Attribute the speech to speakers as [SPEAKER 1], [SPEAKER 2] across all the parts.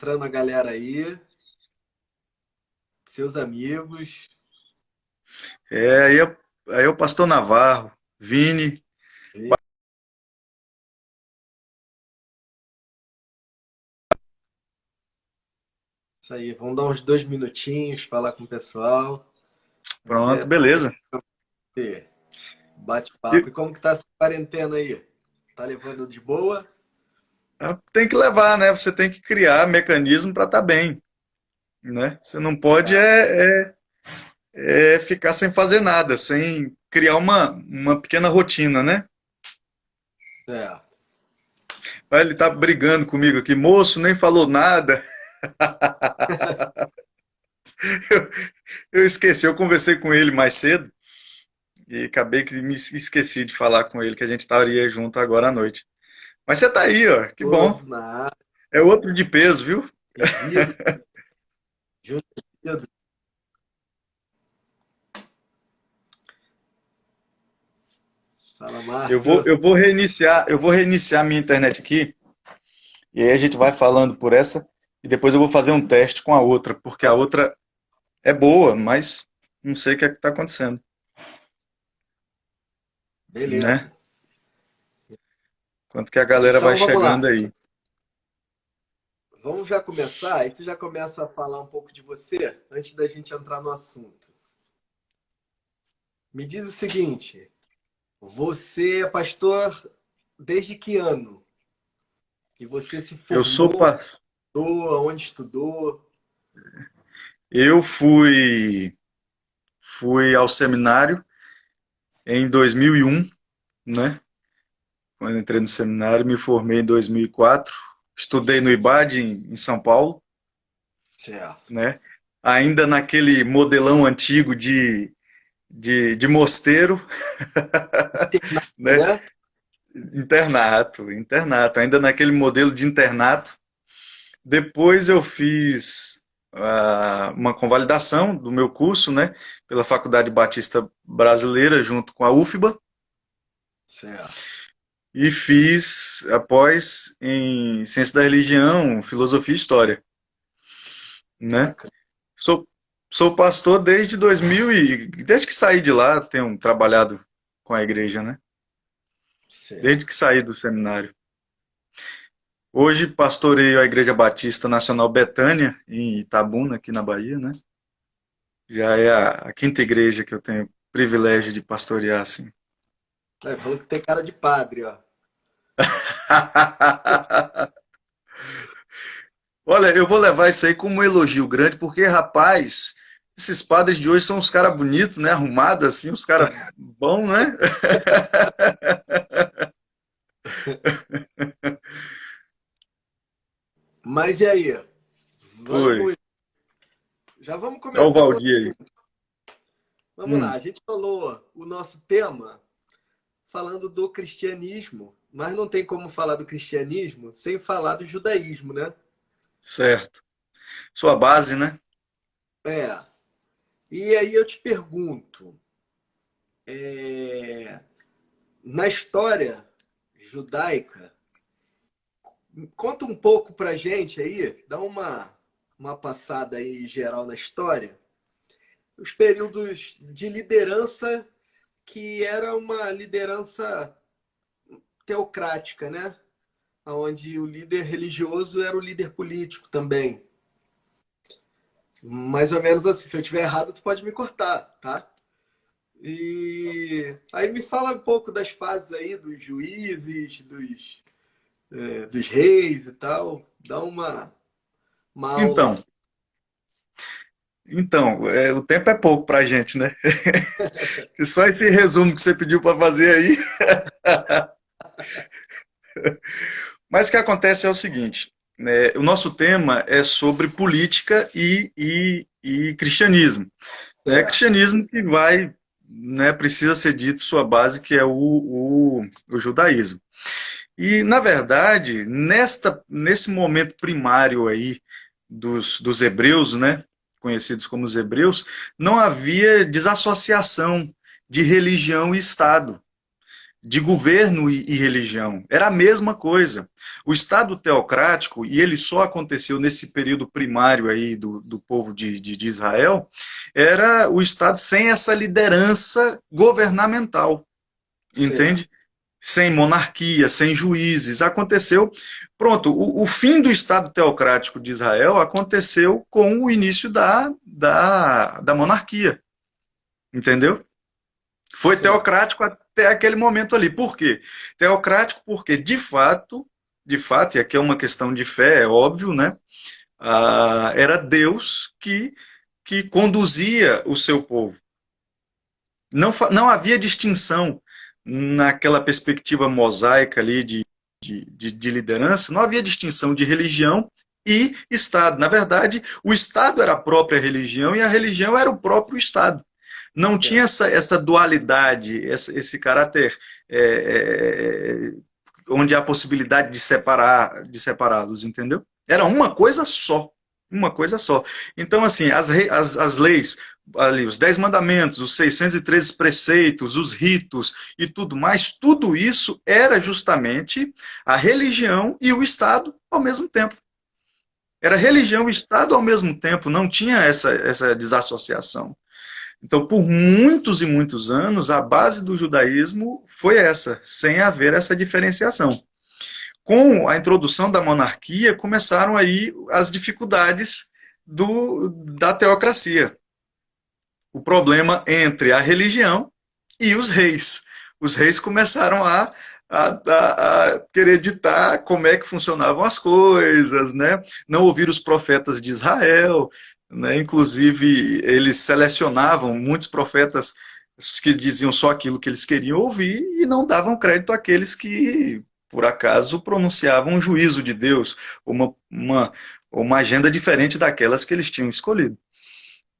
[SPEAKER 1] Entrando a galera aí, seus amigos.
[SPEAKER 2] Aí é o pastor Navarro, Vini.
[SPEAKER 1] Isso aí, vamos dar uns 2 minutinhos, falar com o pessoal. Vamos
[SPEAKER 2] Pronto,
[SPEAKER 1] ver
[SPEAKER 2] beleza.
[SPEAKER 1] se bate-papo.
[SPEAKER 2] E
[SPEAKER 1] E como que tá essa quarentena aí? Tá levando de boa?
[SPEAKER 2] tem que levar, né? Você tem que criar mecanismo para estar bem, né? Você não pode
[SPEAKER 1] Tá,
[SPEAKER 2] ficar sem fazer nada, sem criar uma pequena rotina, né?
[SPEAKER 1] certo.
[SPEAKER 2] Aí ele tá brigando comigo aqui, moço, nem falou nada. Eu esqueci, eu conversei com ele mais cedo e acabei que me esqueci de falar com ele que a gente estaria junto agora à noite. Mas você tá aí, ó, que bom.
[SPEAKER 1] Novo na área,
[SPEAKER 2] É outro de peso, viu?
[SPEAKER 1] Isidro, junto com Isidro. Fala, Márcio.
[SPEAKER 2] Eu vou reiniciar minha internet aqui, e aí a gente vai falando por essa, e depois eu vou fazer um teste com a outra, porque a outra é boa, mas não sei o que é que está acontecendo, né?
[SPEAKER 1] Beleza.
[SPEAKER 2] Quanto que a galera vai
[SPEAKER 1] Então vamos
[SPEAKER 2] chegando
[SPEAKER 1] lá.
[SPEAKER 2] aí.
[SPEAKER 1] Vamos já começar? E tu já começa a falar um pouco de você antes da gente entrar no assunto. Me diz o seguinte: você é pastor desde que ano? E você se
[SPEAKER 2] Eu sou,
[SPEAKER 1] formou,
[SPEAKER 2] pa-
[SPEAKER 1] onde estudou?
[SPEAKER 2] eu fui ao seminário em 2001, né? Quando entrei no seminário, me formei em 2004, estudei no IBAD em São Paulo,
[SPEAKER 1] Certo.
[SPEAKER 2] né? Ainda naquele modelão antigo de mosteiro, né?
[SPEAKER 1] Né?
[SPEAKER 2] Internato, ainda naquele modelo de internato. Depois eu fiz uma convalidação do meu curso, né? Pela Faculdade Batista Brasileira, junto com a UFBA,
[SPEAKER 1] Certo.
[SPEAKER 2] e fiz após em Ciência da Religião, Filosofia e História, né?
[SPEAKER 1] Bacana.
[SPEAKER 2] Sou, sou pastor desde 2000 e desde que saí de lá, tenho trabalhado com a igreja, né? Desde
[SPEAKER 1] Certo.
[SPEAKER 2] que saí do seminário. Hoje pastoreio a Igreja Batista Nacional Betânia, em Itabuna, aqui na Bahia, né? Já é a quinta igreja que eu tenho privilégio de pastorear, assim.
[SPEAKER 1] É, falou que tem cara de padre, ó.
[SPEAKER 2] Olha, eu vou levar isso aí como um elogio grande, porque, rapaz, esses padres de hoje são uns caras bonitos, né? Arrumados, assim, uns caras bons, né?
[SPEAKER 1] Mas e aí?
[SPEAKER 2] Oi.
[SPEAKER 1] Vamos, já vamos
[SPEAKER 2] Olha o
[SPEAKER 1] começar o
[SPEAKER 2] Valdir aí.
[SPEAKER 1] assunto. Vamos lá,
[SPEAKER 2] Hum,
[SPEAKER 1] a gente falou o nosso tema falando do cristianismo, mas não tem como falar do cristianismo sem falar do judaísmo, né?
[SPEAKER 2] certo. Sua base, né?
[SPEAKER 1] É. E aí eu te pergunto, na história judaica, conta um pouco pra gente aí, dá uma passada aí geral na história, os períodos de liderança que era uma liderança teocrática, né? Onde o líder religioso era o líder político também. Mais ou menos assim, se eu tiver errado, tu pode me cortar, tá? E aí me fala um pouco das fases aí, dos juízes, dos reis e tal. Dá uma aula.
[SPEAKER 2] Então, o tempo é pouco pra gente, né? E só esse resumo que você pediu para fazer aí. Mas o que acontece é o seguinte, né, o nosso tema é sobre política e cristianismo. Né?
[SPEAKER 1] É,
[SPEAKER 2] Cristianismo que vai, né, precisa ser dito sua base, que é o judaísmo. E, na verdade, nesse momento primário aí dos hebreus, né, conhecidos como os hebreus, não havia desassociação de religião e Estado. de governo e religião. Era a mesma coisa. O Estado teocrático, e ele só aconteceu nesse período primário aí do povo de Israel, era o Estado sem essa liderança governamental,
[SPEAKER 1] Certo.
[SPEAKER 2] entende? Sem monarquia, sem juízes. Aconteceu. Pronto, o fim do Estado teocrático de Israel aconteceu com o início da monarquia, entendeu? Foi
[SPEAKER 1] Certo.
[SPEAKER 2] teocrático até aquele momento ali. Por quê? Teocrático porque, de fato, e aqui é uma questão de fé, é óbvio, né? Era Deus que conduzia o seu povo. Não havia distinção naquela perspectiva mosaica ali de liderança, não havia distinção de religião e Estado. Na verdade, o Estado era a própria religião e a religião era o próprio Estado. Não tinha
[SPEAKER 1] Certo.
[SPEAKER 2] essa dualidade, esse caráter onde há a possibilidade de separá-los, entendeu? Era uma coisa só. Uma coisa só. Então, assim, as leis, ali, os 10 mandamentos, os 613 preceitos, os ritos e tudo mais, tudo isso era justamente a religião e o Estado ao mesmo tempo. Era
[SPEAKER 1] Certo.
[SPEAKER 2] religião e Estado ao mesmo tempo, não tinha essa desassociação. Então, por muitos e muitos anos, a base do judaísmo foi essa, sem haver essa diferenciação. Com a introdução da monarquia, começaram aí as dificuldades da teocracia. O problema entre a religião e os reis. Os reis começaram a querer ditar como é que funcionavam as coisas, né? Não ouvir os profetas de Israel, né? Inclusive eles selecionavam muitos profetas que diziam só aquilo que eles queriam ouvir e não davam crédito àqueles que, por acaso, pronunciavam um juízo de Deus, uma agenda diferente daquelas que eles tinham escolhido.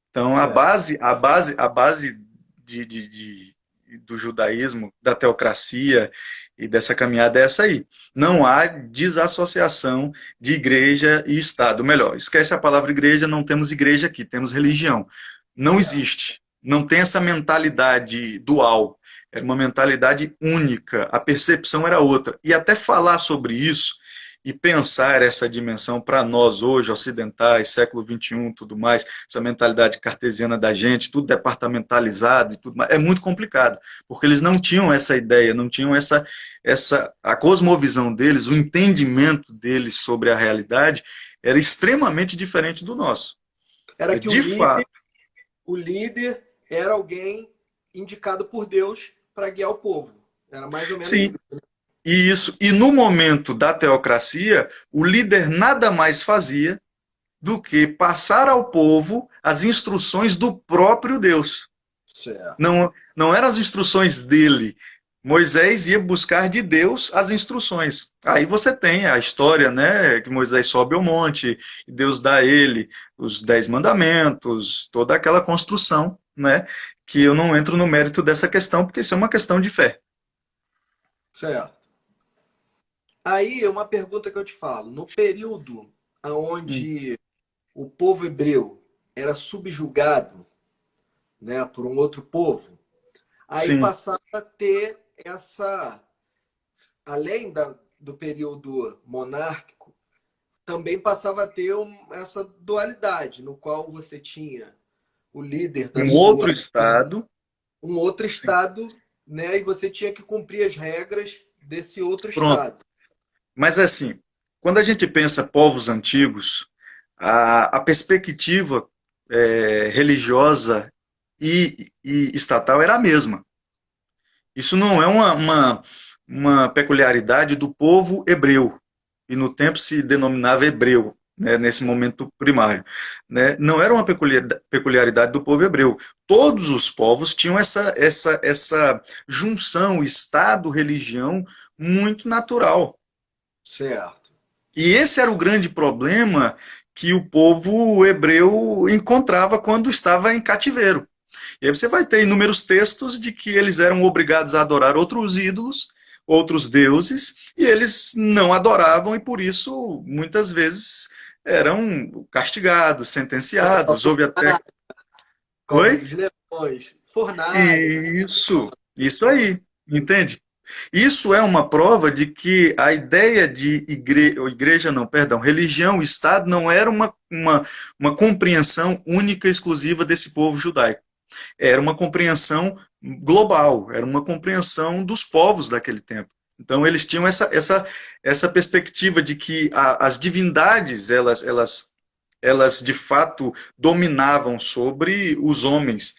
[SPEAKER 2] Então,
[SPEAKER 1] Certo.
[SPEAKER 2] a base do judaísmo, da teocracia e dessa caminhada é essa aí. Não há desassociação de igreja e Estado. Melhor, esquece a palavra igreja, não temos igreja aqui, temos religião. Não
[SPEAKER 1] Certo.
[SPEAKER 2] existe. Não tem essa mentalidade dual. Era uma mentalidade única. A percepção era outra. E até falar sobre isso e pensar essa dimensão para nós hoje, ocidentais, século XXI, tudo mais, essa mentalidade cartesiana da gente, tudo departamentalizado e tudo mais, é muito complicado, porque eles não tinham essa ideia, não tinham a cosmovisão deles, o entendimento deles sobre a realidade era extremamente diferente do nosso.
[SPEAKER 1] Era que
[SPEAKER 2] De fato,
[SPEAKER 1] o líder era alguém indicado por Deus para guiar o povo. Era mais ou menos
[SPEAKER 2] sim,
[SPEAKER 1] isso.
[SPEAKER 2] e no momento da teocracia, o líder nada mais fazia do que passar ao povo as instruções do próprio Deus.
[SPEAKER 1] Certo.
[SPEAKER 2] Não eram as instruções dele. Moisés ia buscar de Deus as instruções. Aí você tem a história, né, que Moisés sobe ao monte, e Deus dá a ele os 10 mandamentos, toda aquela construção, né, que eu não entro no mérito dessa questão, porque isso é uma questão de fé.
[SPEAKER 1] Certo. Aí, uma pergunta que eu te falo. No período
[SPEAKER 2] Hum.
[SPEAKER 1] onde o povo hebreu era subjugado, né, por um outro povo, aí
[SPEAKER 2] Sim.
[SPEAKER 1] passava a ter essa, além do período monárquico, também passava a ter essa dualidade, no qual você tinha o líder da
[SPEAKER 2] Um
[SPEAKER 1] sua,
[SPEAKER 2] outro estado.
[SPEAKER 1] um outro
[SPEAKER 2] Sim.
[SPEAKER 1] estado, né, e você tinha que cumprir as regras desse outro
[SPEAKER 2] Pronto.
[SPEAKER 1] estado.
[SPEAKER 2] Mas assim, quando a gente pensa povos antigos, a perspectiva religiosa e estatal era a mesma. Isso não é uma peculiaridade do povo hebreu, e no tempo se denominava hebreu, né, nesse momento primário. Né? Não era uma peculiaridade do povo hebreu. Todos os povos tinham essa junção Estado-religião muito natural.
[SPEAKER 1] Certo.
[SPEAKER 2] E esse era o grande problema que o povo hebreu encontrava quando estava em cativeiro. E aí você vai ter inúmeros textos de que eles eram obrigados a adorar outros ídolos, outros deuses, e eles não adoravam e por isso muitas vezes eram castigados, sentenciados. Houve até.
[SPEAKER 1] Cova
[SPEAKER 2] Oi?
[SPEAKER 1] dos Leões, fornalha,
[SPEAKER 2] Isso aí, entende? Isso é uma prova de que a ideia de igreja não, perdão, religião e Estado não era uma compreensão única e exclusiva desse povo judaico. Era uma compreensão global, era uma compreensão dos povos daquele tempo. Então eles tinham essa perspectiva de que as divindades, elas de fato dominavam sobre os homens.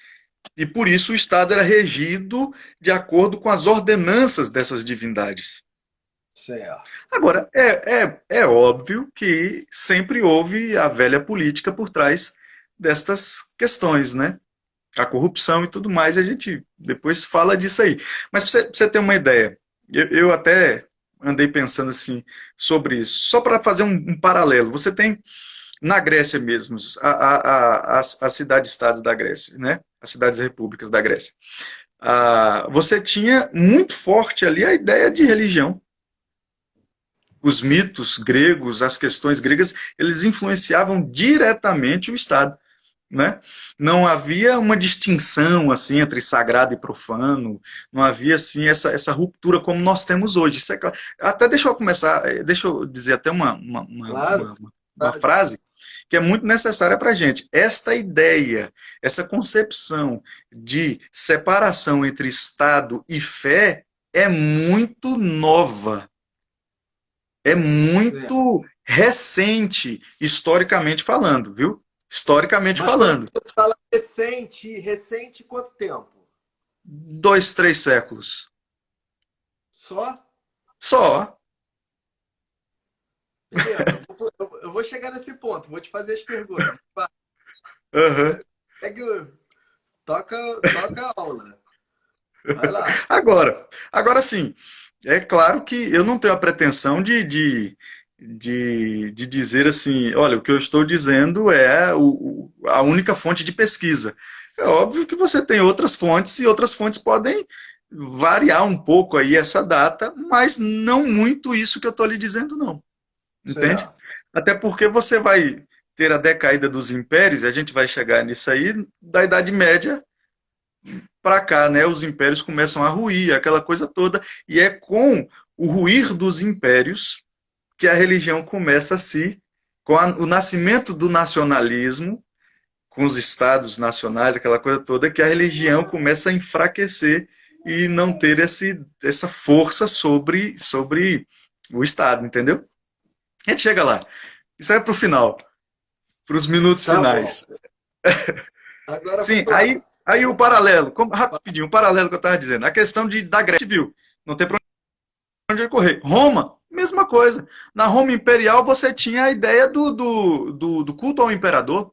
[SPEAKER 2] E por isso o Estado era regido de acordo com as ordenanças dessas divindades.
[SPEAKER 1] Certo.
[SPEAKER 2] Agora, é óbvio que sempre houve a velha política por trás destas questões, né? A corrupção e tudo mais, a gente depois fala disso aí. Mas para você ter uma ideia, eu até andei pensando assim sobre isso, só para fazer um paralelo. Você tem na Grécia mesmo, as cidades-estados da Grécia, né? As cidades-repúblicas da Grécia. Você tinha muito forte ali a ideia de religião. Os mitos gregos, as questões gregas, eles influenciavam diretamente o Estado. Né? Não havia uma distinção assim entre sagrado e profano, não havia assim essa ruptura como nós temos hoje. Isso é, até deixa eu dizer até
[SPEAKER 1] Claro.
[SPEAKER 2] uma frase que é muito necessária para a gente. Esta ideia, essa concepção de separação entre Estado e fé é muito nova, é
[SPEAKER 1] Certo.
[SPEAKER 2] muito recente, historicamente falando, viu? Historicamente
[SPEAKER 1] Mas quando
[SPEAKER 2] falando.
[SPEAKER 1] você fala recente, recente quanto tempo?
[SPEAKER 2] 2, 3 séculos.
[SPEAKER 1] Só?
[SPEAKER 2] Só.
[SPEAKER 1] Beleza, eu vou chegar nesse ponto, vou te fazer as perguntas.
[SPEAKER 2] Uhum.
[SPEAKER 1] Segue, toca a aula. Vai lá.
[SPEAKER 2] Agora sim, é claro que eu não tenho a pretensão de dizer assim, olha, o que eu estou dizendo é a única fonte de pesquisa. É óbvio que você tem outras fontes e outras fontes podem variar um pouco aí essa data, mas não muito isso que eu estou lhe dizendo, não. Entende?
[SPEAKER 1] Certo.
[SPEAKER 2] Até porque você vai ter a decaída dos impérios, e a gente vai chegar nisso aí, da Idade Média para cá, né? Os impérios começam a ruir, aquela coisa toda, e é com o ruir dos impérios que a religião começa a se, com o nascimento do nacionalismo, com os estados nacionais, aquela coisa toda, que a religião começa a enfraquecer e não ter essa força sobre o Estado, entendeu? A gente chega lá. Isso é para o final, para os minutos
[SPEAKER 1] Tá bom.
[SPEAKER 2] finais.
[SPEAKER 1] Agora
[SPEAKER 2] Sim,
[SPEAKER 1] vamos lá.
[SPEAKER 2] aí o paralelo, rapidinho, o paralelo que eu estava dizendo, a questão da Grécia Civil, não tem para onde correr. Roma, mesma coisa. Na Roma Imperial você tinha a ideia do culto ao imperador.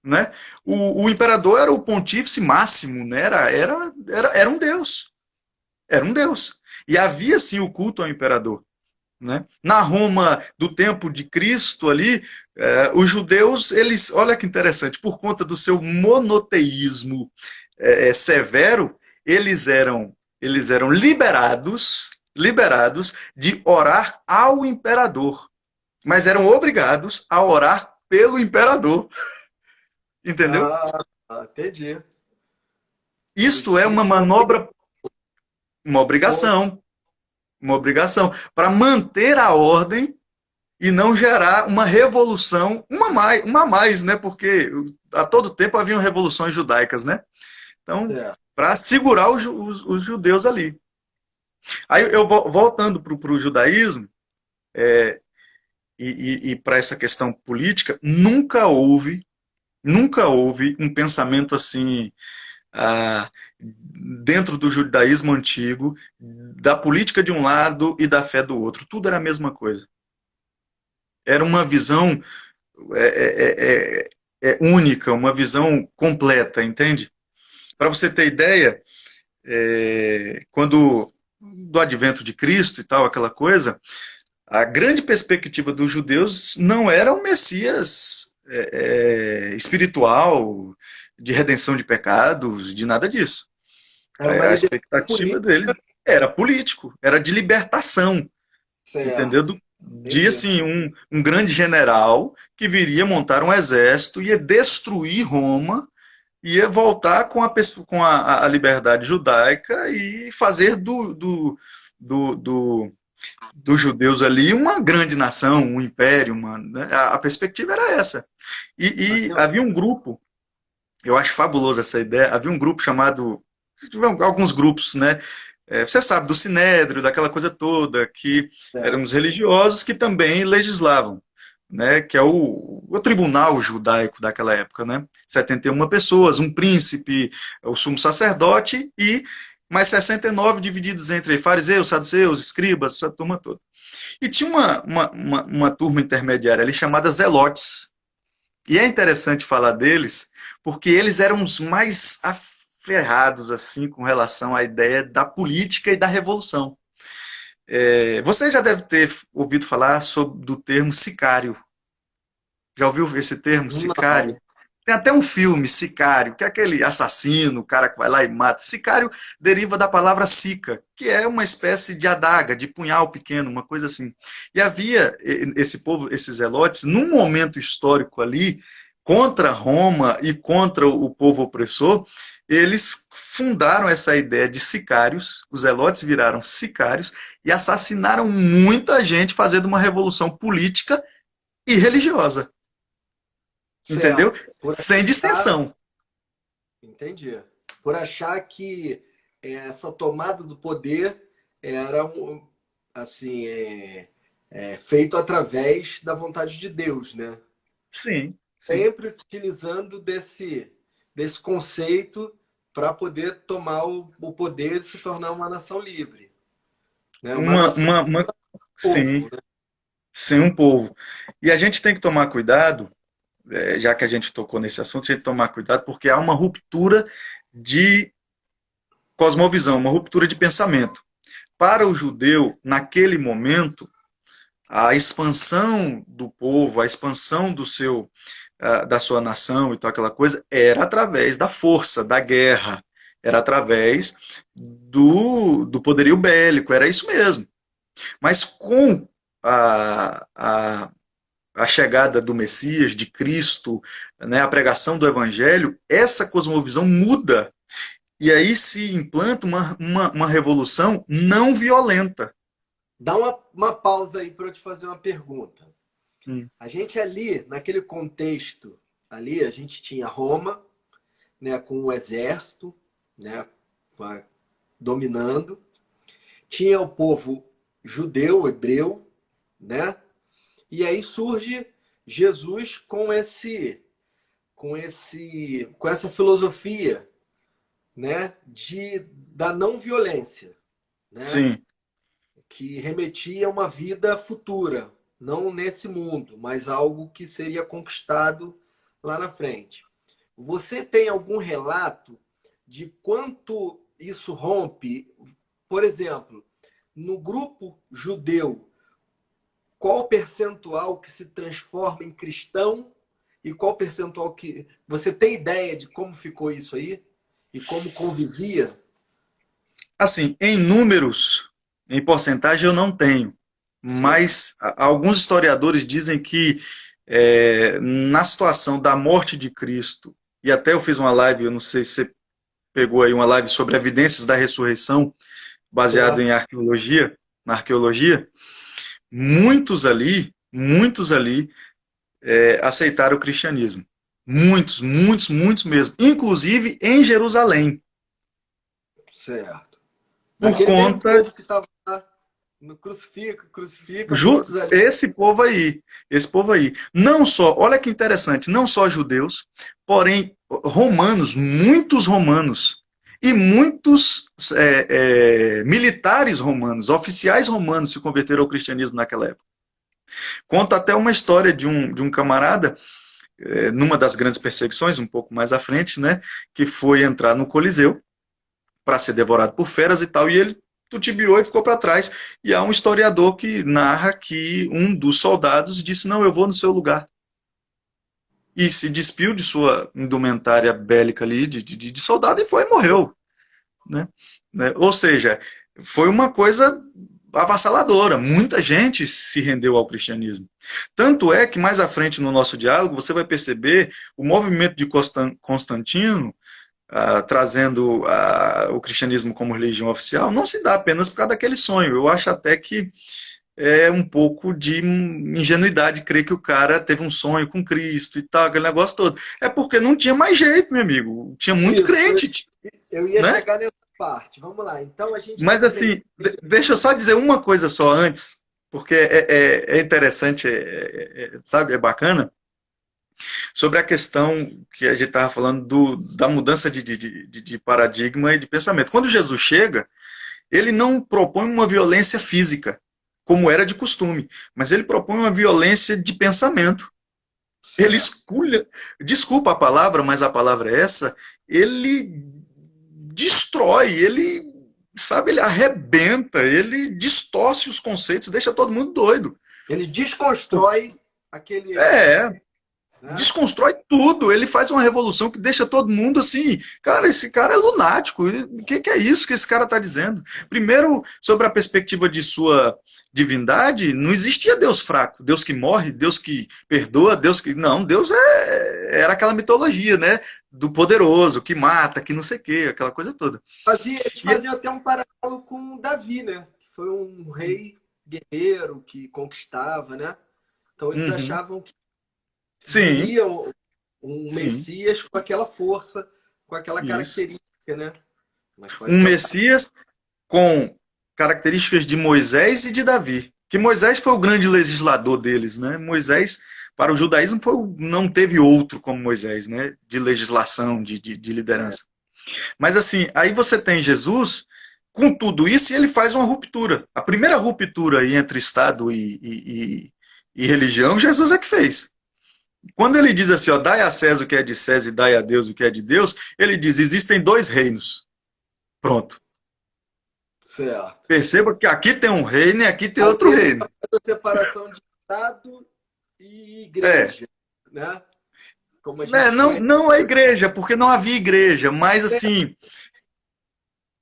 [SPEAKER 2] Né? O imperador era o pontífice máximo, né? Era um deus. Era um deus. E havia sim o culto ao imperador. Né? Na Roma do tempo de Cristo ali, os judeus, eles, olha que interessante, por conta do seu monoteísmo severo, eles eram liberados de orar ao imperador, mas eram obrigados a orar pelo imperador, entendeu?
[SPEAKER 1] Entendi.
[SPEAKER 2] Isto é
[SPEAKER 1] Existia
[SPEAKER 2] uma
[SPEAKER 1] uma briga.
[SPEAKER 2] manobra, uma obrigação para manter a ordem e não gerar uma revolução, uma a mais, né? Porque a todo tempo haviam revoluções judaicas, né? Então,
[SPEAKER 1] É.
[SPEAKER 2] para segurar os judeus ali. Aí eu voltando para o judaísmo e para essa questão política, nunca houve um pensamento assim dentro do judaísmo antigo, da política de um lado e da fé do outro. Tudo era a mesma coisa. Era uma visão única, uma visão completa, entende? Para você ter ideia, quando do advento de Cristo e tal, aquela coisa, a grande perspectiva dos judeus não era o Messias espiritual, de redenção de pecados, de nada disso.
[SPEAKER 1] Era uma
[SPEAKER 2] A
[SPEAKER 1] liderança
[SPEAKER 2] expectativa
[SPEAKER 1] política.
[SPEAKER 2] dele era político, era de libertação, entendeu?
[SPEAKER 1] Certo.
[SPEAKER 2] De
[SPEAKER 1] Entendi.
[SPEAKER 2] assim, um grande general que viria montar um exército, ia destruir Roma, ia voltar com a liberdade judaica e fazer do, do, dos judeus ali uma grande nação, um império, né? A perspectiva era essa. E havia um grupo, eu acho fabuloso essa ideia, havia um grupo chamado, alguns grupos, né? Você sabe, do Sinédrio, daquela coisa toda, que eram os religiosos que também legislavam, né? Que é o tribunal judaico daquela época, né? 71 pessoas, um príncipe, o sumo sacerdote e mais 69 divididos entre fariseus, saduceus, escribas, essa turma toda. E tinha uma turma intermediária ali chamada Zelotes. E é interessante falar deles, porque eles eram os mais aferrados assim com relação à ideia da política e da revolução. Você já deve ter ouvido falar do termo sicário. Já ouviu esse termo, sicário?
[SPEAKER 1] Não.
[SPEAKER 2] Tem até um filme, Sicário, que é aquele assassino, o cara que vai lá e mata. Sicário deriva da palavra sica, que é uma espécie de adaga, de punhal pequeno, uma coisa assim. E havia esse povo, esses zelotes, num momento histórico ali, contra Roma e contra o povo opressor, eles fundaram essa ideia de sicários, os zelotes viraram sicários e assassinaram muita gente fazendo uma revolução política e religiosa. Entendeu?
[SPEAKER 1] Certo.
[SPEAKER 2] Sem dissensão.
[SPEAKER 1] Entendi. Por achar que essa tomada do poder era assim, feito através da vontade de Deus, né?
[SPEAKER 2] Sim, sim.
[SPEAKER 1] Sempre utilizando desse conceito para poder tomar o poder e se tornar uma nação livre, né? Uma
[SPEAKER 2] Uma,
[SPEAKER 1] nação
[SPEAKER 2] uma, uma, sim,
[SPEAKER 1] povo, né?
[SPEAKER 2] sim, um povo. E a gente tem que tomar cuidado, já que a gente tocou nesse assunto, a gente tem que tomar cuidado, porque há uma ruptura de cosmovisão, uma ruptura de pensamento. Para o judeu, naquele momento, a expansão do povo, a expansão da sua nação e tal, aquela coisa, era através da força, da guerra, era através do poderio bélico, era isso mesmo. Mas com a chegada do Messias, de Cristo, né, a pregação do Evangelho, essa cosmovisão muda. E aí se implanta uma revolução não violenta.
[SPEAKER 1] Dá uma pausa aí para eu te fazer uma pergunta.
[SPEAKER 2] Hum.
[SPEAKER 1] A gente ali, naquele contexto ali, a gente tinha Roma, né, com o exército, né, dominando. Tinha o povo judeu, hebreu, né? E aí surge Jesus com essa filosofia, né, da não violência, né?
[SPEAKER 2] Sim.
[SPEAKER 1] Que remetia a uma vida futura, não nesse mundo, mas algo que seria conquistado lá na frente. Você tem algum relato de quanto isso rompe? Por exemplo, no grupo judeu, qual o percentual que se transforma em cristão e qual o percentual que... Você tem ideia de como ficou isso aí? E como convivia?
[SPEAKER 2] Assim, em números, em porcentagem eu não tenho,
[SPEAKER 1] Certo.
[SPEAKER 2] mas alguns historiadores dizem que na situação da morte de Cristo, e até eu fiz uma live, eu não sei se você pegou aí uma live sobre evidências da ressurreição, baseado em
[SPEAKER 1] Certo.
[SPEAKER 2] arqueologia, na arqueologia, muitos ali aceitaram o cristianismo. Muitos, muitos, muitos mesmo. Inclusive em Jerusalém.
[SPEAKER 1] Certo.
[SPEAKER 2] Por
[SPEAKER 1] Daquele mesmo
[SPEAKER 2] conta
[SPEAKER 1] povo que estava lá no crucifica, muitos ali.
[SPEAKER 2] esse povo aí. Não só, olha que interessante, não só judeus, porém romanos, muitos romanos e muitos militares romanos, oficiais romanos se converteram ao cristianismo naquela época. Conta até uma história de um camarada, numa das grandes perseguições, um pouco mais à frente, né, que foi entrar no Coliseu para ser devorado por feras e tal, e ele tutibiou e ficou para trás. E há um historiador que narra que um dos soldados disse: não, eu vou no seu lugar. E se despiu de sua indumentária bélica ali, de soldado, e foi e morreu. Né? Ou seja, foi uma coisa avassaladora. Muita gente se rendeu ao cristianismo. Tanto é que mais à frente no nosso diálogo você vai perceber o movimento de Constantino trazendo o cristianismo como religião oficial, não se dá apenas por causa daquele sonho. Eu acho até que é um pouco de ingenuidade crer que o cara teve um sonho com Cristo e tal, aquele negócio todo. É porque não tinha mais jeito, meu amigo. Tinha muito
[SPEAKER 1] Isso,
[SPEAKER 2] crente,
[SPEAKER 1] eu ia
[SPEAKER 2] né?
[SPEAKER 1] chegar nessa parte. Vamos lá. Então a gente
[SPEAKER 2] Mas
[SPEAKER 1] tem um período.
[SPEAKER 2] assim, deixa eu só dizer uma coisa só antes, porque é interessante, sabe, é bacana, sobre a questão que a gente estava falando da mudança de paradigma e de pensamento. Quando Jesus chega, ele não propõe uma violência física, como era de costume, mas ele propõe uma violência de pensamento. Ele
[SPEAKER 1] Certo.
[SPEAKER 2] escolha, desculpa a palavra, mas a palavra é essa, ele destrói, ele, sabe, ele arrebenta, ele distorce os conceitos, deixa todo mundo doido.
[SPEAKER 1] Ele desconstrói aquele ego,
[SPEAKER 2] É,
[SPEAKER 1] né?
[SPEAKER 2] desconstrói tudo, ele faz uma revolução que deixa todo mundo assim, cara, esse cara é lunático, o que é isso que esse cara está dizendo? Primeiro, sobre a perspectiva de sua divindade, não existia Deus fraco, Deus que morre, Deus que perdoa, Deus que... Não, Deus era aquela mitologia, né, do poderoso, que mata, que não sei o que, aquela coisa toda.
[SPEAKER 1] Eles
[SPEAKER 2] E,
[SPEAKER 1] faziam até um paralelo com Davi, né? Que foi um rei guerreiro que conquistava, né? Então eles
[SPEAKER 2] uhum,
[SPEAKER 1] achavam que
[SPEAKER 2] sim,
[SPEAKER 1] viria um
[SPEAKER 2] sim,
[SPEAKER 1] Messias com aquela força, com aquela
[SPEAKER 2] isso.
[SPEAKER 1] característica, né? Mas pode
[SPEAKER 2] Um
[SPEAKER 1] contar.
[SPEAKER 2] Messias com características de Moisés e de Davi. Que Moisés foi o grande legislador deles, né? Moisés, para o judaísmo, não teve outro como Moisés, né? De legislação, de liderança. Mas assim, aí você tem Jesus com tudo isso e ele faz uma ruptura. A primeira ruptura aí entre Estado e religião, Jesus é que fez. Quando ele diz assim, ó, dai a César o que é de César e dai a Deus o que é de Deus, ele diz, existem dois reinos. Pronto.
[SPEAKER 1] Certo.
[SPEAKER 2] Perceba que aqui tem um reino e aqui tem
[SPEAKER 1] Aí
[SPEAKER 2] outro
[SPEAKER 1] ele
[SPEAKER 2] reino.
[SPEAKER 1] faz a separação de Estado e
[SPEAKER 2] É.
[SPEAKER 1] igreja, né? Como a
[SPEAKER 2] É,
[SPEAKER 1] gente
[SPEAKER 2] não,
[SPEAKER 1] conhece.
[SPEAKER 2] não a igreja, porque não havia igreja, mas assim,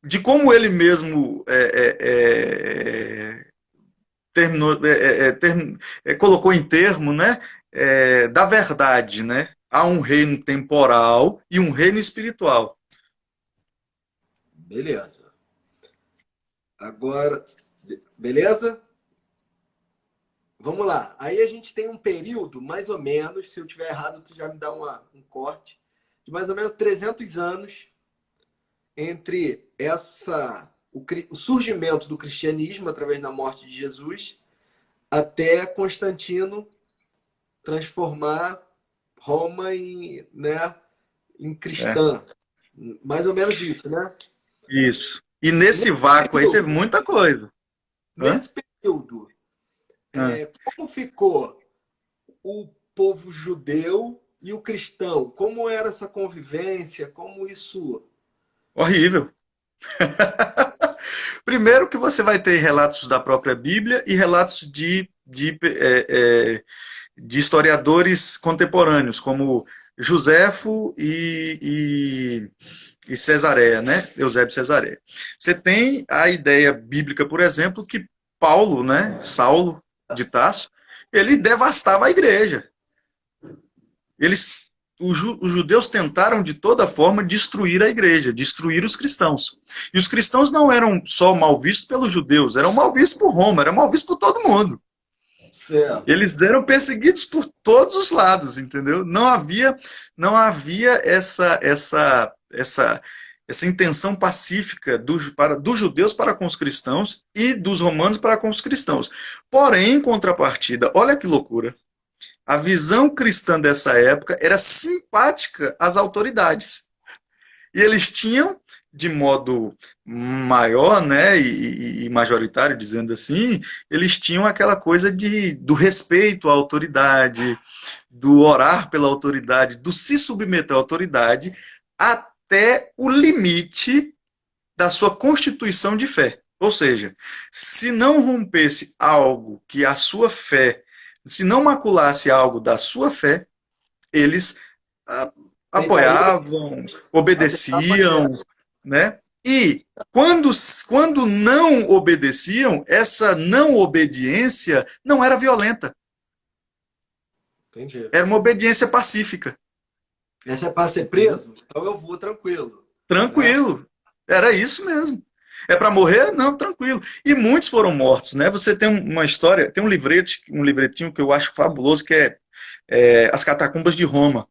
[SPEAKER 2] de como ele mesmo terminou, colocou em termo, né, da verdade, né? Há um reino temporal e um reino espiritual.
[SPEAKER 1] Beleza. Agora, beleza? Vamos lá. Aí a gente tem um período, mais ou menos, se eu tiver errado, tu já me dá um corte, de mais ou menos 300 anos entre o surgimento do cristianismo através da morte de Jesus até Constantino transformar Roma em
[SPEAKER 2] É,
[SPEAKER 1] cristã. Mais ou menos isso, né?
[SPEAKER 2] isso. E nesse
[SPEAKER 1] Nesse
[SPEAKER 2] vácuo aí teve
[SPEAKER 1] período,
[SPEAKER 2] muita coisa. Hã?
[SPEAKER 1] nesse período
[SPEAKER 2] Hã?
[SPEAKER 1] como ficou o povo judeu e o cristão? Como era essa convivência? Como isso.
[SPEAKER 2] Horrível. Primeiro que você vai ter relatos da própria Bíblia e relatos de historiadores contemporâneos, como Joséfo e Cesareia, né? Eusébio Cesareia. Você tem a ideia bíblica, por exemplo, que Paulo, né? Saulo de Tarso, ele devastava a igreja. Os judeus tentaram de toda forma destruir a igreja, destruir os cristãos. E os cristãos não eram só mal vistos pelos judeus, eram mal vistos por Roma, eram mal vistos por todo mundo.
[SPEAKER 1] Certo.
[SPEAKER 2] Eles eram perseguidos por todos os lados, entendeu? Não havia essa intenção pacífica dos judeus para com os cristãos e dos romanos para com os cristãos. Porém, em contrapartida, olha que loucura, a visão cristã dessa época era simpática às autoridades. E eles tinham, de modo maior, né, e majoritário, dizendo assim, eles tinham aquela coisa do respeito à autoridade, do orar pela autoridade, do se submeter à autoridade, até o limite da sua constituição de fé. Ou seja, se não rompesse algo que a sua fé, se não maculasse algo da sua fé, eles ah,
[SPEAKER 1] Aceitaria,
[SPEAKER 2] apoiavam,
[SPEAKER 1] aceitava
[SPEAKER 2] obedeciam, né? E quando não obedeciam, essa não obediência não era violenta,
[SPEAKER 1] Entendi.
[SPEAKER 2] era uma obediência pacífica.
[SPEAKER 1] Essa é para ser preso? Então eu vou tranquilo, né?
[SPEAKER 2] Tranquilo. Era isso mesmo. É para morrer? Não, tranquilo. E muitos foram mortos, né? Você tem uma história, tem um livretinho que eu acho fabuloso, que é As Catacumbas de Roma.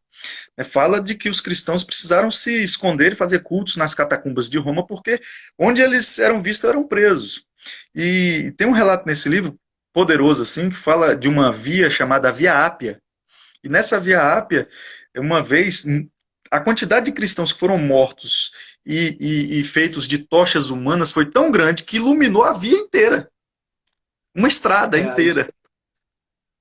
[SPEAKER 2] Fala de que os cristãos precisaram se esconder e fazer cultos nas catacumbas de Roma, porque onde eles eram vistos eram presos. E tem um relato nesse livro, poderoso assim, que fala de uma via chamada Via Ápia. E nessa Via Ápia, uma vez, a quantidade de cristãos que foram mortos e feitos de tochas humanas foi tão grande que iluminou a via inteira, uma estrada
[SPEAKER 1] Isso,
[SPEAKER 2] inteira.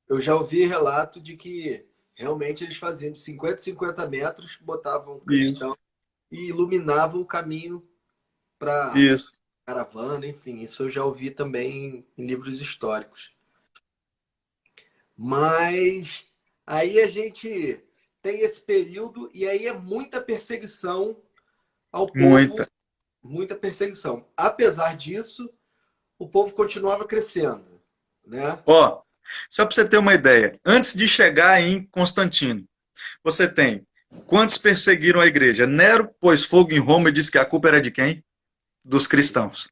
[SPEAKER 1] eu já ouvi relato de que realmente eles faziam de 50 em 50 metros, botavam um
[SPEAKER 2] Isso,
[SPEAKER 1] cristão e iluminavam o caminho para
[SPEAKER 2] isso.
[SPEAKER 1] caravana, enfim, isso eu já ouvi também em livros históricos. Mas aí a gente tem esse período e aí é muita perseguição ao povo,
[SPEAKER 2] Muita.
[SPEAKER 1] muita perseguição. Apesar disso, o povo continuava crescendo, né?
[SPEAKER 2] Ó, só para você ter uma ideia, antes de chegar em Constantino, você tem quantos perseguiram a igreja? Nero pôs fogo em Roma e disse que a culpa era de quem? Dos cristãos.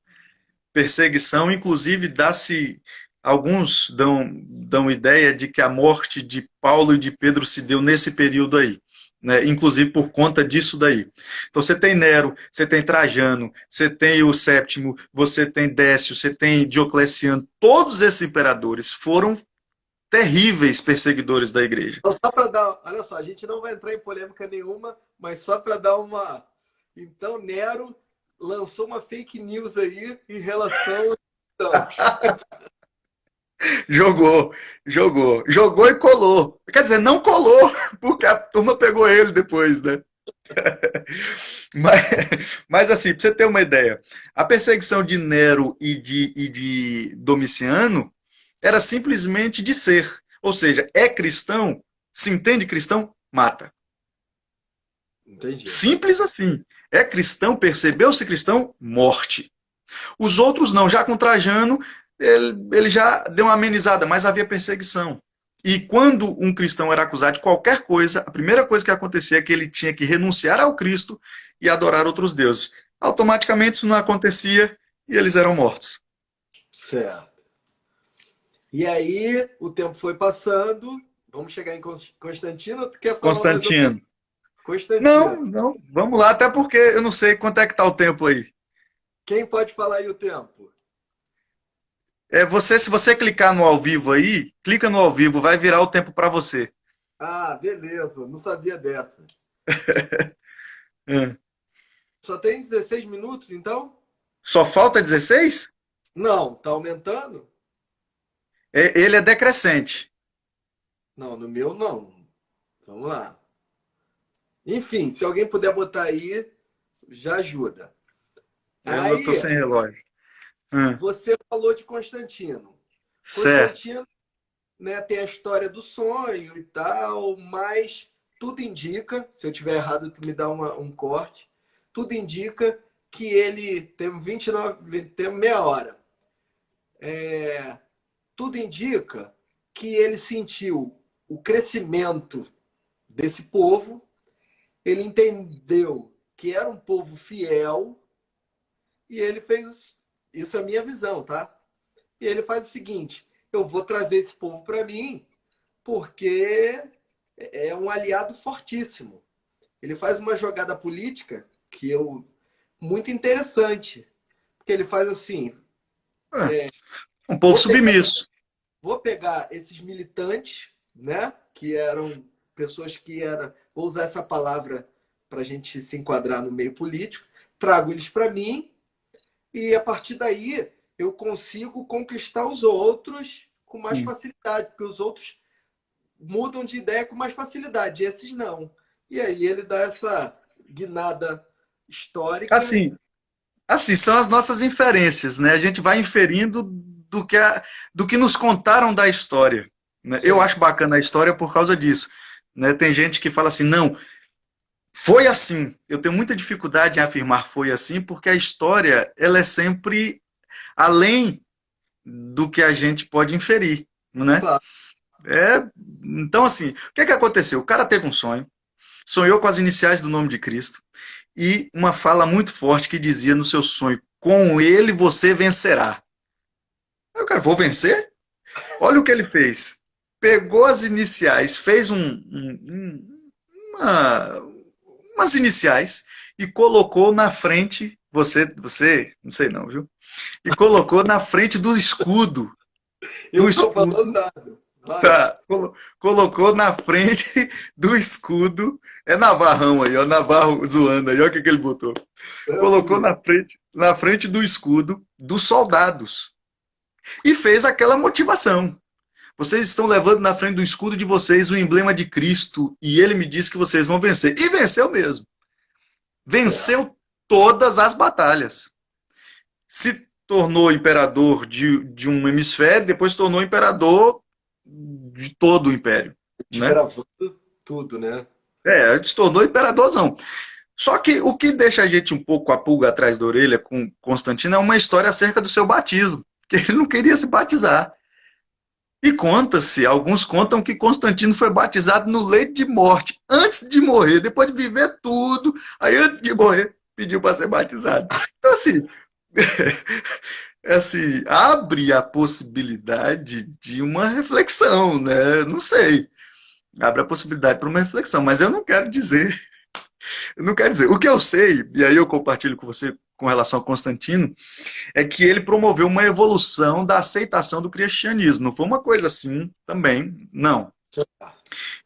[SPEAKER 2] Perseguição, inclusive, alguns dão ideia de que a morte de Paulo e de Pedro se deu nesse período aí. Né, inclusive por conta disso daí. Então você tem Nero, você tem Trajano, você tem o Séptimo, você tem Décio, você tem Diocleciano, todos esses imperadores foram terríveis perseguidores da igreja.
[SPEAKER 1] Então, só para dar, olha só, a gente não vai entrar em polêmica nenhuma, mas só para dar uma. Então, Nero lançou uma fake news aí em relação aos cristãos.
[SPEAKER 2] Jogou e colou. Quer dizer, não colou, porque a turma pegou ele depois, né? Mas assim, para você ter uma ideia, a perseguição de Nero e de Domiciano era simplesmente de ser. Ou seja, é cristão, se entende cristão, mata.
[SPEAKER 1] Entendi.
[SPEAKER 2] Simples assim. É cristão, percebeu-se cristão, morte. Os outros não. Já com Trajano, ele já deu uma amenizada, mas havia perseguição. E quando um cristão era acusado de qualquer coisa, a primeira coisa que acontecia é que ele tinha que renunciar ao Cristo e adorar outros deuses. Automaticamente isso não acontecia e eles eram mortos.
[SPEAKER 1] Certo. E aí, o tempo foi passando. Vamos chegar em Constantino. Tu quer falar mais um?
[SPEAKER 2] Constantino.
[SPEAKER 1] Constantino.
[SPEAKER 2] Não, não, vamos lá, até porque eu não sei quanto é que está o tempo aí.
[SPEAKER 1] Quem pode falar aí o tempo?
[SPEAKER 2] Se você clicar no ao vivo aí, clica no ao vivo, vai virar o tempo para você.
[SPEAKER 1] Ah, beleza. Não sabia dessa.
[SPEAKER 2] É.
[SPEAKER 1] Só tem 16 minutos, então?
[SPEAKER 2] Só falta 16?
[SPEAKER 1] Não, tá aumentando?
[SPEAKER 2] Ele é decrescente.
[SPEAKER 1] Não, no meu não. Vamos lá. Enfim, se alguém puder botar aí, já ajuda.
[SPEAKER 2] Eu estou
[SPEAKER 1] Aí,
[SPEAKER 2] sem relógio. Ah,
[SPEAKER 1] você falou de Constantino.
[SPEAKER 2] certo.
[SPEAKER 1] Constantino, né, tem a história do sonho e tal, mas tudo indica, se eu tiver errado, tu me dá um corte, tudo indica que ele tem 29, tem meia hora. Tudo indica que ele sentiu o crescimento desse povo, ele entendeu que era um povo fiel e ele fez isso é a minha visão, tá? E ele faz o seguinte: eu vou trazer esse povo para mim porque é um aliado fortíssimo. Ele faz uma jogada política que eu muito interessante, porque ele faz assim:
[SPEAKER 2] Ah, um povo
[SPEAKER 1] vou pegar,
[SPEAKER 2] submisso.
[SPEAKER 1] vou pegar esses militantes, né, que eram pessoas que eram, vou usar essa palavra para a gente se enquadrar no meio político, trago eles para mim e a partir daí eu consigo conquistar os outros com mais
[SPEAKER 2] Sim.
[SPEAKER 1] facilidade, porque os outros mudam de ideia com mais facilidade, esses não. E aí ele dá essa guinada histórica.
[SPEAKER 2] Assim, assim, são as nossas inferências, né? A gente vai inferindo do que nos contaram da história. Né? Eu
[SPEAKER 1] Sim,
[SPEAKER 2] acho bacana a história por causa disso. Né? Tem gente que fala assim, não, foi assim. Eu tenho muita dificuldade em afirmar foi assim, porque a história ela é sempre além do que a gente pode inferir, né?
[SPEAKER 1] claro.
[SPEAKER 2] É, então, assim, o que é que aconteceu? O cara teve um sonho, sonhou com as iniciais do nome de Cristo e uma fala muito forte que dizia no seu sonho: com ele você vencerá. Aí o cara, vou vencer? Olha o que ele fez. Pegou as iniciais, fez uma, umas iniciais e colocou na frente, não sei não, viu? E colocou na frente do escudo.
[SPEAKER 1] Eu
[SPEAKER 2] Do
[SPEAKER 1] não tô
[SPEAKER 2] escudo.
[SPEAKER 1] falando nada. Vai.
[SPEAKER 2] Tá, colocou na frente do escudo. É Navarrão aí, ó, Navarro zoando aí, olha o que ele botou.
[SPEAKER 1] Eu
[SPEAKER 2] Colocou
[SPEAKER 1] vi.
[SPEAKER 2] na frente do escudo dos soldados. E fez aquela motivação. Vocês estão levando na frente do escudo de vocês o emblema de Cristo, e ele me disse que vocês vão vencer. E venceu mesmo.
[SPEAKER 1] Certo.
[SPEAKER 2] Venceu todas as batalhas. Se tornou imperador de um hemisfério, depois se tornou imperador de todo o império, né?
[SPEAKER 1] Desbravando tudo, né?
[SPEAKER 2] Se tornou imperadorzão. Só que o que deixa a gente um pouco a pulga atrás da orelha com Constantino é uma história acerca do seu batismo, que ele não queria se batizar. E conta-se, alguns contam que Constantino foi batizado no leito de morte, antes de morrer, depois de viver tudo, aí antes de morrer, pediu para ser batizado. Então, assim, assim, abre a possibilidade de uma reflexão, né? Não sei. Abre a possibilidade para uma reflexão, mas eu não quero dizer. O que eu sei, e aí eu compartilho com você com relação a Constantino, é que ele promoveu uma evolução da aceitação do cristianismo. Não foi uma coisa assim também, não.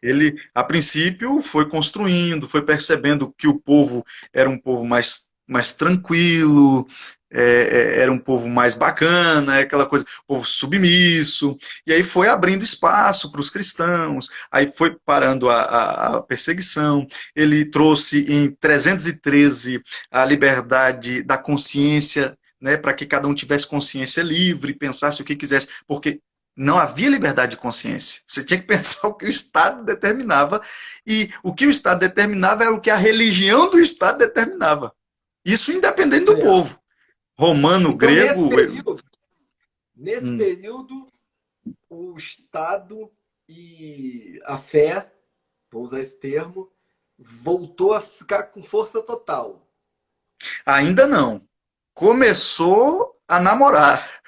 [SPEAKER 2] Ele, a princípio, foi construindo, foi percebendo que o povo era um povo mais tranquilo, era um povo mais bacana, aquela coisa, povo submisso, e aí foi abrindo espaço para os cristãos, aí foi parando a perseguição, ele trouxe em 313 a liberdade da consciência, né, para que cada um tivesse consciência livre, pensasse o que quisesse, porque não havia liberdade de consciência. Você tinha que pensar o que o Estado determinava, e o que o Estado determinava era o que a religião do Estado determinava. Isso independente do
[SPEAKER 1] Certo.
[SPEAKER 2] povo. Romano,
[SPEAKER 1] Então,
[SPEAKER 2] grego.
[SPEAKER 1] nesse
[SPEAKER 2] Hum.
[SPEAKER 1] período, o Estado e a fé, vou usar esse termo, voltou a ficar com força total.
[SPEAKER 2] Ainda não. Começou a namorar.
[SPEAKER 1] A par-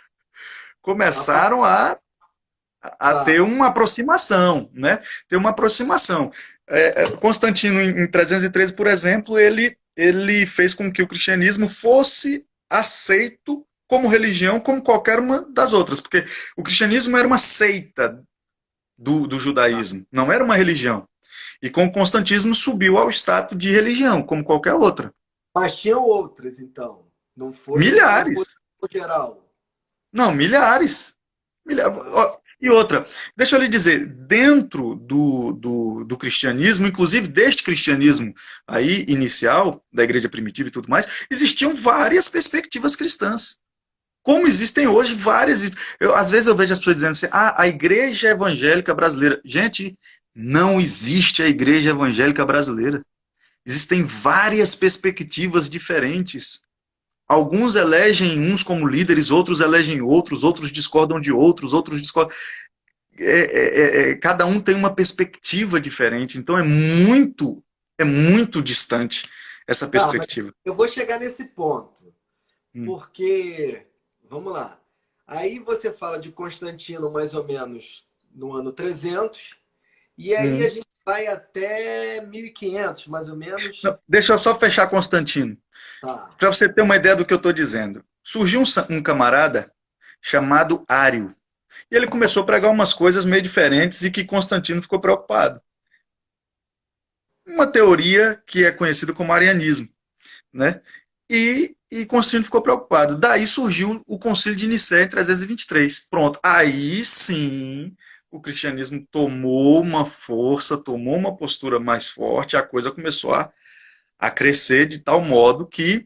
[SPEAKER 2] Começaram a ter
[SPEAKER 1] tá.
[SPEAKER 2] uma aproximação, né? Ter uma aproximação. Constantino, em 313, por exemplo, ele fez com que o cristianismo fosse aceito como religião, como qualquer uma das outras, porque o cristianismo era uma seita do judaísmo, não era uma religião. E com o constantismo subiu ao status de religião, como qualquer outra.
[SPEAKER 1] Mas tinham outras, então. Não foi
[SPEAKER 2] Milhares.
[SPEAKER 1] geral.
[SPEAKER 2] Não, milhares.
[SPEAKER 1] Ah,
[SPEAKER 2] E outra, deixa eu lhe dizer, dentro do cristianismo, inclusive deste cristianismo aí inicial, da igreja primitiva e tudo mais, existiam várias perspectivas cristãs. Como existem hoje várias. Às vezes eu vejo as pessoas dizendo assim, a igreja evangélica brasileira. Gente, não existe a igreja evangélica brasileira. Existem várias perspectivas diferentes. Alguns elegem uns como líderes, outros elegem outros, outros discordam de outros, outros discordam. Cada um tem uma perspectiva diferente, então é muito distante essa
[SPEAKER 1] tá, mas
[SPEAKER 2] perspectiva.
[SPEAKER 1] eu vou chegar nesse ponto.
[SPEAKER 2] Hum,
[SPEAKER 1] Porque, vamos lá. Aí você fala de Constantino mais ou menos no ano 300, e aí a
[SPEAKER 2] hum.
[SPEAKER 1] gente vai até 1500, mais ou menos.
[SPEAKER 2] Não, deixa eu só fechar Constantino,
[SPEAKER 1] Tá.
[SPEAKER 2] para você ter uma ideia do que eu estou dizendo. Surgiu um camarada chamado Ário, e ele começou a pregar umas coisas meio diferentes e que Constantino ficou preocupado. Uma teoria que é conhecida como arianismo, né? E Constantino ficou preocupado. Daí surgiu o Concílio de Nicéia em 323. Pronto. Aí sim o cristianismo tomou uma força, tomou uma postura mais forte, a coisa começou a crescer de tal modo que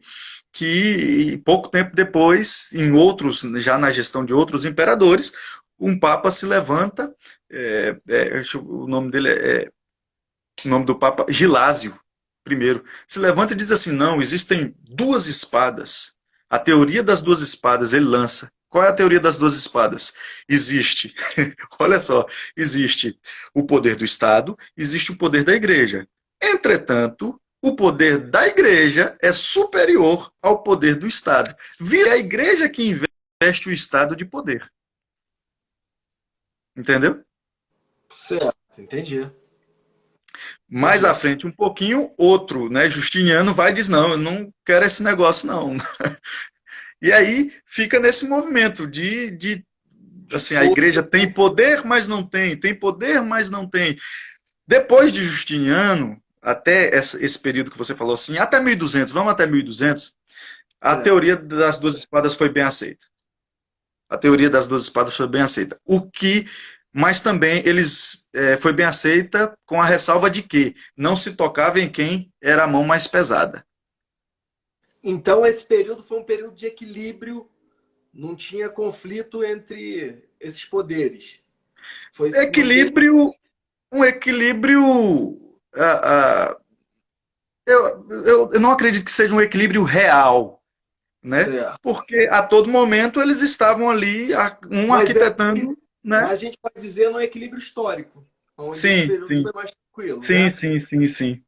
[SPEAKER 2] pouco tempo depois, em outros, já na gestão de outros imperadores, um papa se levanta, o nome dele o nome do papa, Gilásio I, se levanta e diz assim, não, existem duas espadas. A teoria das duas espadas ele lança. Qual é a teoria das duas espadas? Existe, olha só, existe o poder do Estado, existe o poder da igreja. Entretanto, o poder da igreja é superior ao poder do Estado. Vira a igreja que investe o Estado de poder. Entendeu?
[SPEAKER 1] Certo, entendi.
[SPEAKER 2] Mais à
[SPEAKER 1] Entendi.
[SPEAKER 2] frente, um pouquinho, outro, né? Justiniano vai e diz: não, eu não quero esse negócio, não. E aí fica nesse movimento de
[SPEAKER 1] De
[SPEAKER 2] assim, a
[SPEAKER 1] força.
[SPEAKER 2] igreja tem poder, mas não tem, tem poder, mas não tem. Depois de Justiniano, até esse período que você falou assim, até 1200, vamos até 1200, a
[SPEAKER 1] Certo.
[SPEAKER 2] teoria das duas espadas foi bem aceita. A teoria das duas espadas foi bem aceita. O que, mas também foi bem aceita com a ressalva de que não se tocava em quem era a mão mais pesada.
[SPEAKER 1] Então, esse período foi um período de equilíbrio, não tinha conflito entre esses poderes. Foi se manter.
[SPEAKER 2] Equilíbrio, um equilíbrio. Eu não acredito que seja um equilíbrio real, né?
[SPEAKER 1] Certo.
[SPEAKER 2] Porque a todo momento eles estavam ali, um
[SPEAKER 1] Mas,
[SPEAKER 2] arquitetando,
[SPEAKER 1] mas
[SPEAKER 2] né?
[SPEAKER 1] a gente pode dizer no equilíbrio histórico, onde esse
[SPEAKER 2] Sim,
[SPEAKER 1] período
[SPEAKER 2] sim,
[SPEAKER 1] foi mais tranquilo,
[SPEAKER 2] sim,
[SPEAKER 1] né?
[SPEAKER 2] sim, sim, sim,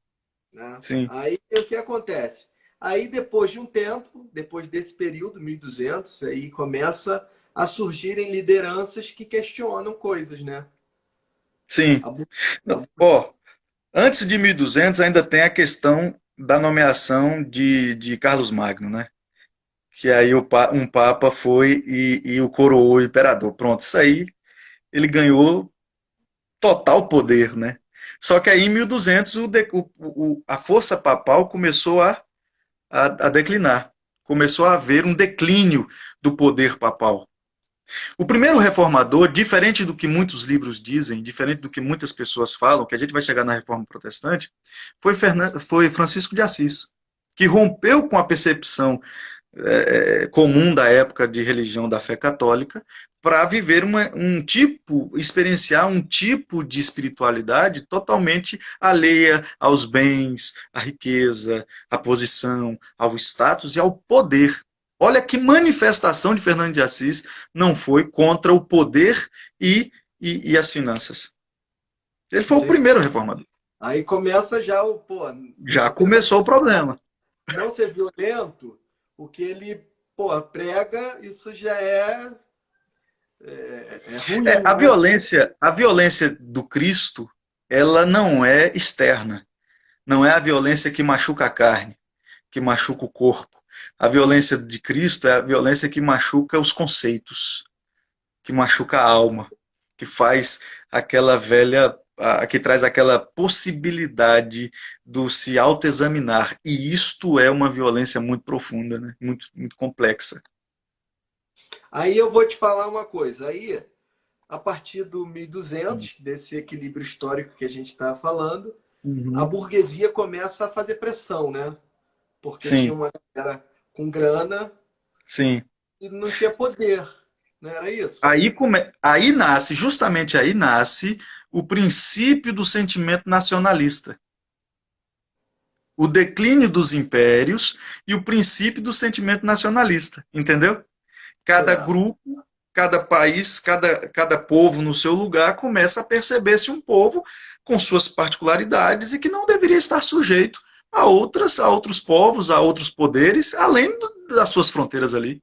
[SPEAKER 1] Né?
[SPEAKER 2] sim,
[SPEAKER 1] Aí o que acontece? Aí depois de um tempo, depois desse período, 1200, aí começa a surgirem lideranças que questionam coisas, né?
[SPEAKER 2] sim.
[SPEAKER 1] A bu- a
[SPEAKER 2] Não,
[SPEAKER 1] bu-
[SPEAKER 2] ó, antes de 1200 ainda tem a questão da nomeação de Carlos Magno, né? Que aí um papa foi e o coroou o imperador. Pronto, isso aí ele ganhou total poder, né? Só que aí em 1200 a força papal começou a declinar. Começou a haver um declínio do poder papal. O primeiro reformador, diferente do que muitos livros dizem, diferente do que muitas pessoas falam, que a gente vai chegar na reforma protestante, foi Francisco de Assis, que rompeu com a percepção comum da época de religião da fé católica para viver experienciar um tipo de espiritualidade totalmente alheia aos bens, à riqueza, à posição, ao status e ao poder. Olha que manifestação de Fernando de Assis não foi contra o poder e as finanças. Ele foi o
[SPEAKER 1] Entendi.
[SPEAKER 2] primeiro reformador.
[SPEAKER 1] Aí começa já o, pô,
[SPEAKER 2] Já
[SPEAKER 1] apesar
[SPEAKER 2] começou o problema.
[SPEAKER 1] de não ser violento, o que ele, pô, prega, isso já é ruim, né?
[SPEAKER 2] A violência do Cristo, ela não é externa. Não é a violência que machuca a carne, que machuca o corpo. A violência de Cristo é a violência que machuca os conceitos, que machuca a alma, que faz aquela velha, que traz aquela possibilidade do se autoexaminar. E isto é uma violência muito profunda, né? Muito, muito complexa.
[SPEAKER 1] Aí eu vou te falar uma coisa. Aí, a partir do 1200, desse equilíbrio histórico que a gente está falando, a
[SPEAKER 2] Uhum.
[SPEAKER 1] burguesia começa a fazer pressão, né? Porque tinha
[SPEAKER 2] Sim,
[SPEAKER 1] uma galera com grana
[SPEAKER 2] sim.
[SPEAKER 1] e não tinha poder, não era isso?
[SPEAKER 2] Aí nasce, justamente aí nasce o princípio do sentimento nacionalista. O declínio dos impérios e o princípio do sentimento nacionalista, entendeu? Cada
[SPEAKER 1] Certo.
[SPEAKER 2] grupo, cada país, cada povo no seu lugar começa a perceber-se um povo com suas particularidades e que não deveria estar sujeito a outros povos, a outros poderes, além das suas fronteiras ali.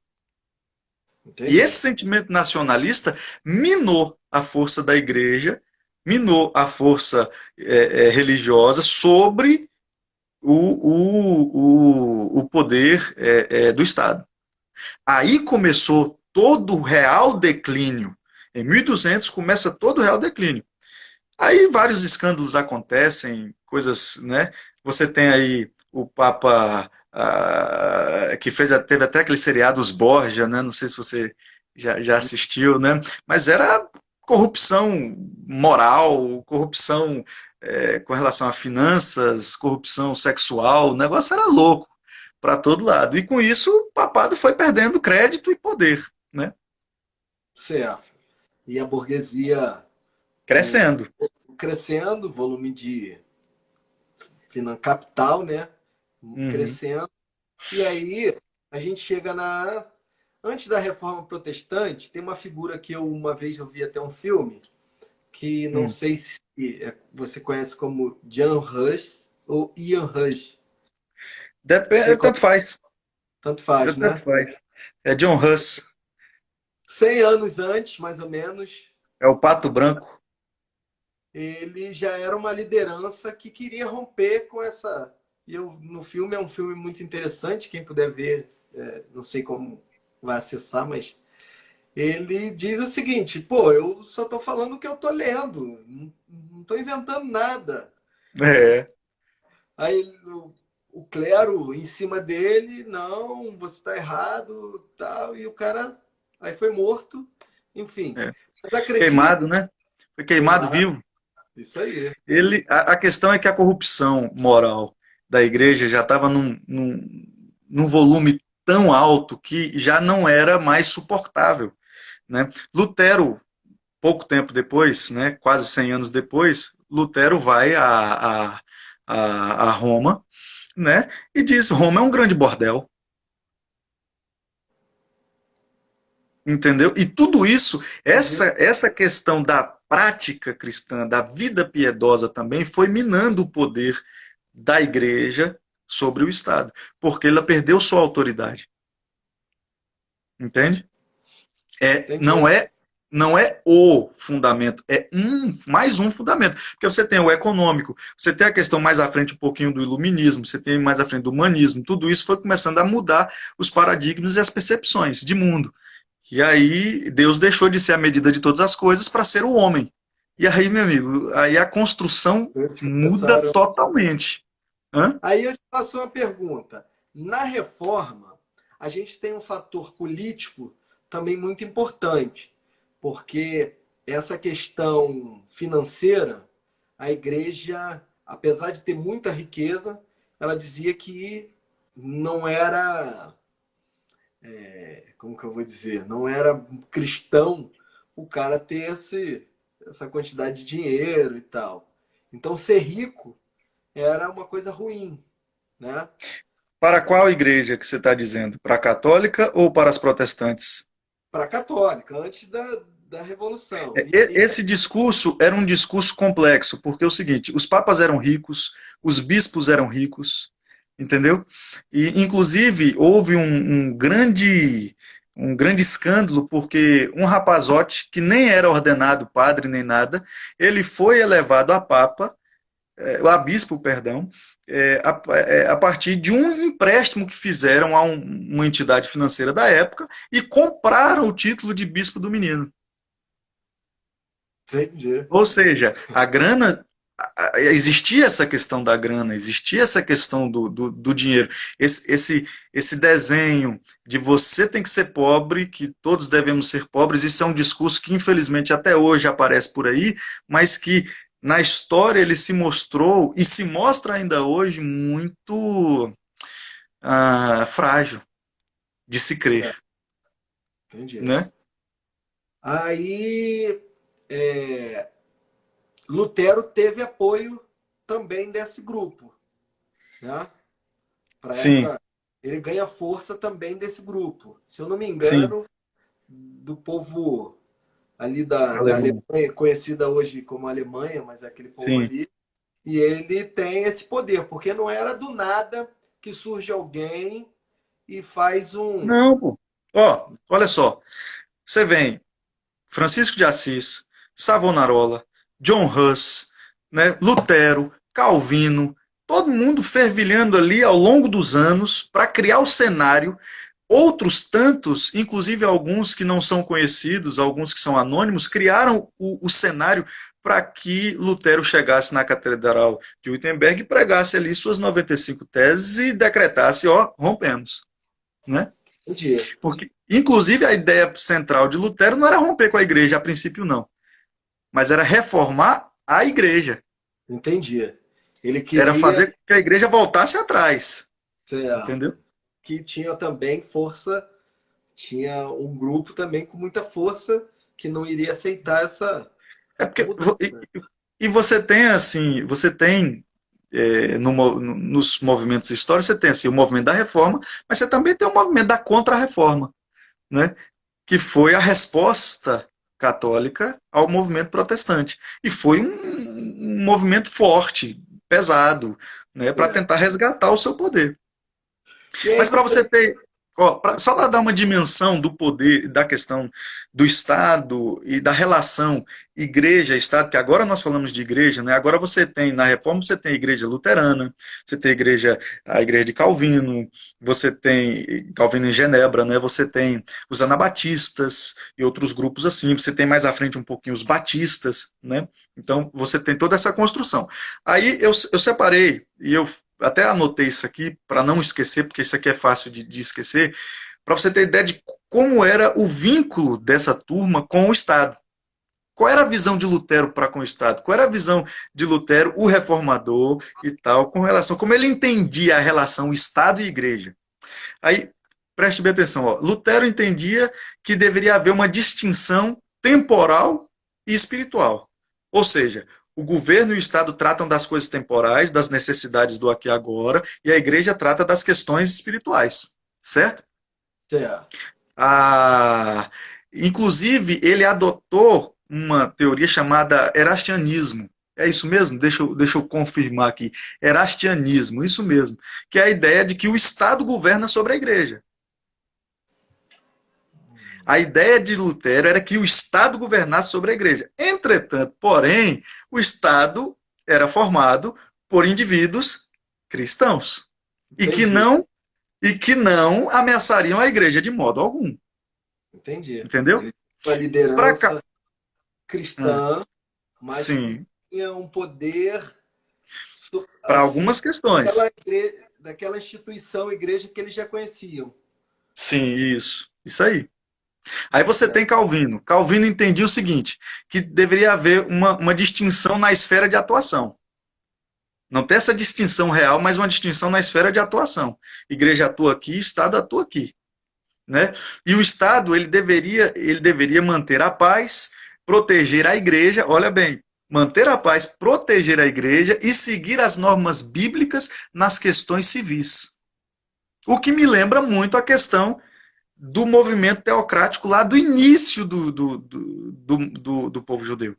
[SPEAKER 2] E
[SPEAKER 1] Entendi.
[SPEAKER 2] esse sentimento nacionalista minou a força da igreja, minou a força religiosa sobre o poder do Estado. Aí começou todo o real declínio. Em 1200 começa todo o real declínio. Aí vários escândalos acontecem, coisas, né? Você tem aí o Papa que teve até aquele seriado Os Borgia, né? Não sei se você já assistiu, né? Mas era corrupção moral, corrupção com relação a finanças, corrupção sexual, o negócio era louco para todo lado. E com isso o papado foi perdendo crédito e poder, né?
[SPEAKER 1] Certo. E a burguesia
[SPEAKER 2] Crescendo.
[SPEAKER 1] crescendo, volume de capital, né?
[SPEAKER 2] Uhum,
[SPEAKER 1] Crescendo. E aí a gente chega na. Antes da Reforma Protestante, tem uma figura que eu uma vez eu vi até um filme, que não
[SPEAKER 2] uhum.
[SPEAKER 1] sei se você conhece como Jan Hus. ou Ian Rush?
[SPEAKER 2] Depende,
[SPEAKER 1] Sei qual-
[SPEAKER 2] tanto faz.
[SPEAKER 1] Tanto faz,
[SPEAKER 2] Tanto
[SPEAKER 1] né?
[SPEAKER 2] faz. É John Huss.
[SPEAKER 1] 100 anos antes, mais ou menos,
[SPEAKER 2] É o Pato Branco.
[SPEAKER 1] ele já era uma liderança que queria romper com essa. E eu, no filme é um filme muito interessante, quem puder ver, não sei como vai acessar, mas ele diz o seguinte: pô, eu só estou falando o que eu estou lendo, não estou inventando nada.
[SPEAKER 2] É.
[SPEAKER 1] Aí o clero em cima dele, não, você está errado, tal, e o cara aí foi morto, enfim.
[SPEAKER 2] É.
[SPEAKER 1] Mas acredito,
[SPEAKER 2] Queimado, né? Foi queimado
[SPEAKER 1] queimado,
[SPEAKER 2] vivo.
[SPEAKER 1] isso aí.
[SPEAKER 2] A questão é que a corrupção moral da igreja já estava num volume tão alto que já não era mais suportável, né? Lutero, pouco tempo depois, né, quase 100 anos depois, Lutero vai a Roma, né, e diz: Roma é um grande bordel. Entendeu? E tudo isso,
[SPEAKER 1] Entendi.
[SPEAKER 2] essa questão da prática cristã, da vida piedosa também, foi minando o poder da igreja sobre o Estado, porque ela perdeu sua autoridade. Entende? É,
[SPEAKER 1] Entendi.
[SPEAKER 2] não é o fundamento, é mais um fundamento. Porque você tem o econômico, você tem a questão mais à frente um pouquinho do iluminismo, você tem mais à frente do humanismo, tudo isso foi começando a mudar os paradigmas e as percepções de mundo. E aí Deus deixou de ser a medida de todas as coisas para ser o homem. E aí, meu amigo, aí a construção
[SPEAKER 1] Eles
[SPEAKER 2] muda
[SPEAKER 1] começaram.
[SPEAKER 2] totalmente. Hã?
[SPEAKER 1] Aí eu te faço uma pergunta. Na reforma, a gente tem um fator político também muito importante, porque essa questão financeira, a igreja, apesar de ter muita riqueza, ela dizia que não era, como que eu vou dizer, não era cristão o cara ter essa quantidade de dinheiro e tal. Então, ser rico era uma coisa ruim, né?
[SPEAKER 2] Para qual igreja que você está dizendo? Para a católica ou para as protestantes?
[SPEAKER 1] Para a católica, antes da Revolução. E
[SPEAKER 2] Esse discurso era um discurso complexo, porque é o seguinte: os papas eram ricos, os bispos eram ricos, entendeu? E, inclusive, houve um grande escândalo, porque um rapazote que nem era ordenado padre nem nada, ele foi elevado a papa, a bispo, perdão, a partir de um empréstimo que fizeram a uma entidade financeira da época e compraram o título de bispo do menino.
[SPEAKER 1] entendi.
[SPEAKER 2] Ou seja, a grana, existia essa questão da grana, existia essa questão do dinheiro. Esse desenho de você tem que ser pobre, que todos devemos ser pobres, isso é um discurso que infelizmente até hoje aparece por aí, mas que na história ele se mostrou e se mostra ainda hoje muito frágil de se crer,
[SPEAKER 1] Certo, entendi.
[SPEAKER 2] né?
[SPEAKER 1] Aí é, Lutero teve apoio também desse grupo, né? Para
[SPEAKER 2] Sim,
[SPEAKER 1] essa, ele ganha força também desse grupo. Se eu não me
[SPEAKER 2] sim,
[SPEAKER 1] engano, do povo ali da
[SPEAKER 2] alemão,
[SPEAKER 1] Alemanha, conhecida hoje como Alemanha, mas é aquele povo
[SPEAKER 2] sim.
[SPEAKER 1] ali. E ele tem esse poder, porque não era do nada que surge alguém e faz um.
[SPEAKER 2] Não, pô. Ó, olha só, você vem Francisco de Assis, Savonarola, John Huss, né, Lutero, Calvino, todo mundo fervilhando ali ao longo dos anos para criar o cenário. Outros tantos, inclusive alguns que não são conhecidos, alguns que são anônimos, criaram o cenário para que Lutero chegasse na Catedral de Wittenberg e pregasse ali suas 95 teses e decretasse: ó, rompemos, né?
[SPEAKER 1] Entendi,
[SPEAKER 2] Porque, inclusive, a ideia central de Lutero não era romper com a igreja, a princípio não, mas era reformar a igreja,
[SPEAKER 1] entendi. Ele
[SPEAKER 2] era
[SPEAKER 1] queria
[SPEAKER 2] fazer com que a igreja voltasse atrás,
[SPEAKER 1] certo,
[SPEAKER 2] entendeu?
[SPEAKER 1] que tinha também força, tinha um grupo também com muita força que não iria aceitar essa
[SPEAKER 2] É porque,
[SPEAKER 1] mudança.
[SPEAKER 2] e você tem assim, você tem nos movimentos históricos, você tem assim, o movimento da reforma, mas você também tem o movimento da contra-reforma, né? Que foi a resposta católica ao movimento protestante. E foi um movimento forte, pesado. né, para tentar resgatar o seu poder.
[SPEAKER 1] E aí
[SPEAKER 2] Mas para
[SPEAKER 1] você
[SPEAKER 2] você ter, ó, só para dar uma dimensão do poder, da questão do Estado e da relação igreja-Estado, que agora nós falamos de igreja, né? Agora você tem, na Reforma, você tem a igreja luterana, você tem a igreja de Calvino, você tem Calvino em Genebra, né? Você tem os anabatistas e outros grupos assim, você tem mais à frente um pouquinho os batistas, né? Então você tem toda essa construção. Aí eu separei, e eu até anotei isso aqui para não esquecer, porque isso aqui é fácil de esquecer, para você ter ideia de como era o vínculo dessa turma com o Estado. Qual era a visão de Lutero para com o Estado? Qual era a visão de Lutero, o reformador e tal, com relação, como ele entendia a relação Estado e Igreja? Aí, preste bem atenção, ó. Lutero entendia que deveria haver uma distinção temporal e espiritual. Ou seja, o governo e o Estado tratam das coisas temporais, das necessidades do aqui e agora, e a igreja trata das questões espirituais, certo?
[SPEAKER 1] certo.
[SPEAKER 2] Ah, inclusive, ele adotou uma teoria chamada erastianismo. É isso mesmo? Deixa eu confirmar aqui. Erastianismo, isso mesmo. Que é a ideia de que o Estado governa sobre a igreja. A ideia de Lutero era que o Estado governasse sobre a igreja. Entretanto, porém, o Estado era formado por indivíduos cristãos
[SPEAKER 1] Entendi,
[SPEAKER 2] e que não ameaçariam a igreja de modo algum.
[SPEAKER 1] entendi.
[SPEAKER 2] Entendeu?
[SPEAKER 1] Ele tinha uma
[SPEAKER 2] Para cá.
[SPEAKER 1] liderança cristã, mas que
[SPEAKER 2] Sim,
[SPEAKER 1] tinha um poder
[SPEAKER 2] para
[SPEAKER 1] acima
[SPEAKER 2] algumas questões.
[SPEAKER 1] daquela instituição, igreja que eles já conheciam.
[SPEAKER 2] Sim, isso aí. Aí você
[SPEAKER 1] Certo.
[SPEAKER 2] tem Calvino. Calvino entendia o seguinte, que deveria haver uma distinção na esfera de atuação. Não tem essa distinção real, mas uma distinção na esfera de atuação. Igreja atua aqui, Estado atua aqui. Né? E o Estado ele deveria manter a paz, proteger a igreja, olha bem, manter a paz, proteger a igreja e seguir as normas bíblicas nas questões civis. O que me lembra muito a questão do movimento teocrático lá do início do povo judeu.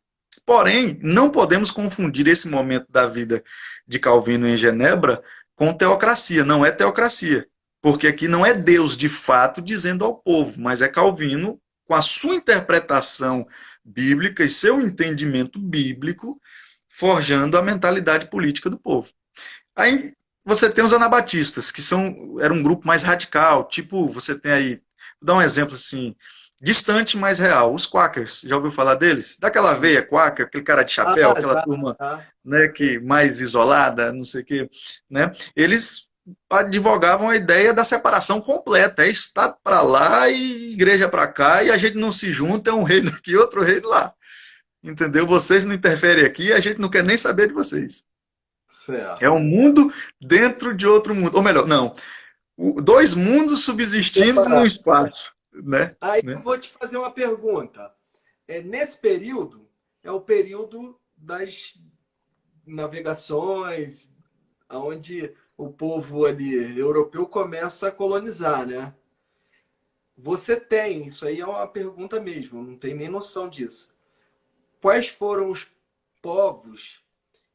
[SPEAKER 2] Porém, não podemos confundir esse momento da vida de Calvino em Genebra com teocracia. Não é teocracia. Porque aqui não é Deus de fato dizendo ao povo, mas é Calvino, com a sua interpretação bíblica e seu entendimento bíblico, forjando a mentalidade política do povo. Aí você tem os anabatistas, que era um grupo mais radical, tipo, você tem aí, vou dar um exemplo assim, distante, mas real, os Quakers, já ouviu falar deles? Daquela veia Quaker, aquele cara de chapéu,
[SPEAKER 1] Ah,
[SPEAKER 2] aquela
[SPEAKER 1] já,
[SPEAKER 2] turma,
[SPEAKER 1] já.
[SPEAKER 2] né, que mais isolada, não sei o quê, né? Eles advogavam a ideia da separação completa, é Estado para lá e igreja para cá, e a gente não se junta, é um reino aqui, outro reino lá. Entendeu? Vocês não interferem aqui, a gente não quer nem saber de vocês. É um
[SPEAKER 1] Certo.
[SPEAKER 2] mundo dentro de outro mundo. Ou melhor, não. Dois mundos subsistindo num
[SPEAKER 1] Separar.
[SPEAKER 2] espaço. Né?
[SPEAKER 1] Aí eu
[SPEAKER 2] Né?
[SPEAKER 1] vou te fazer uma pergunta. Nesse período, é o período das navegações, onde o povo ali europeu começa a colonizar, né? Você tem, isso aí é uma pergunta mesmo, não tem nem noção disso. Quais foram os povos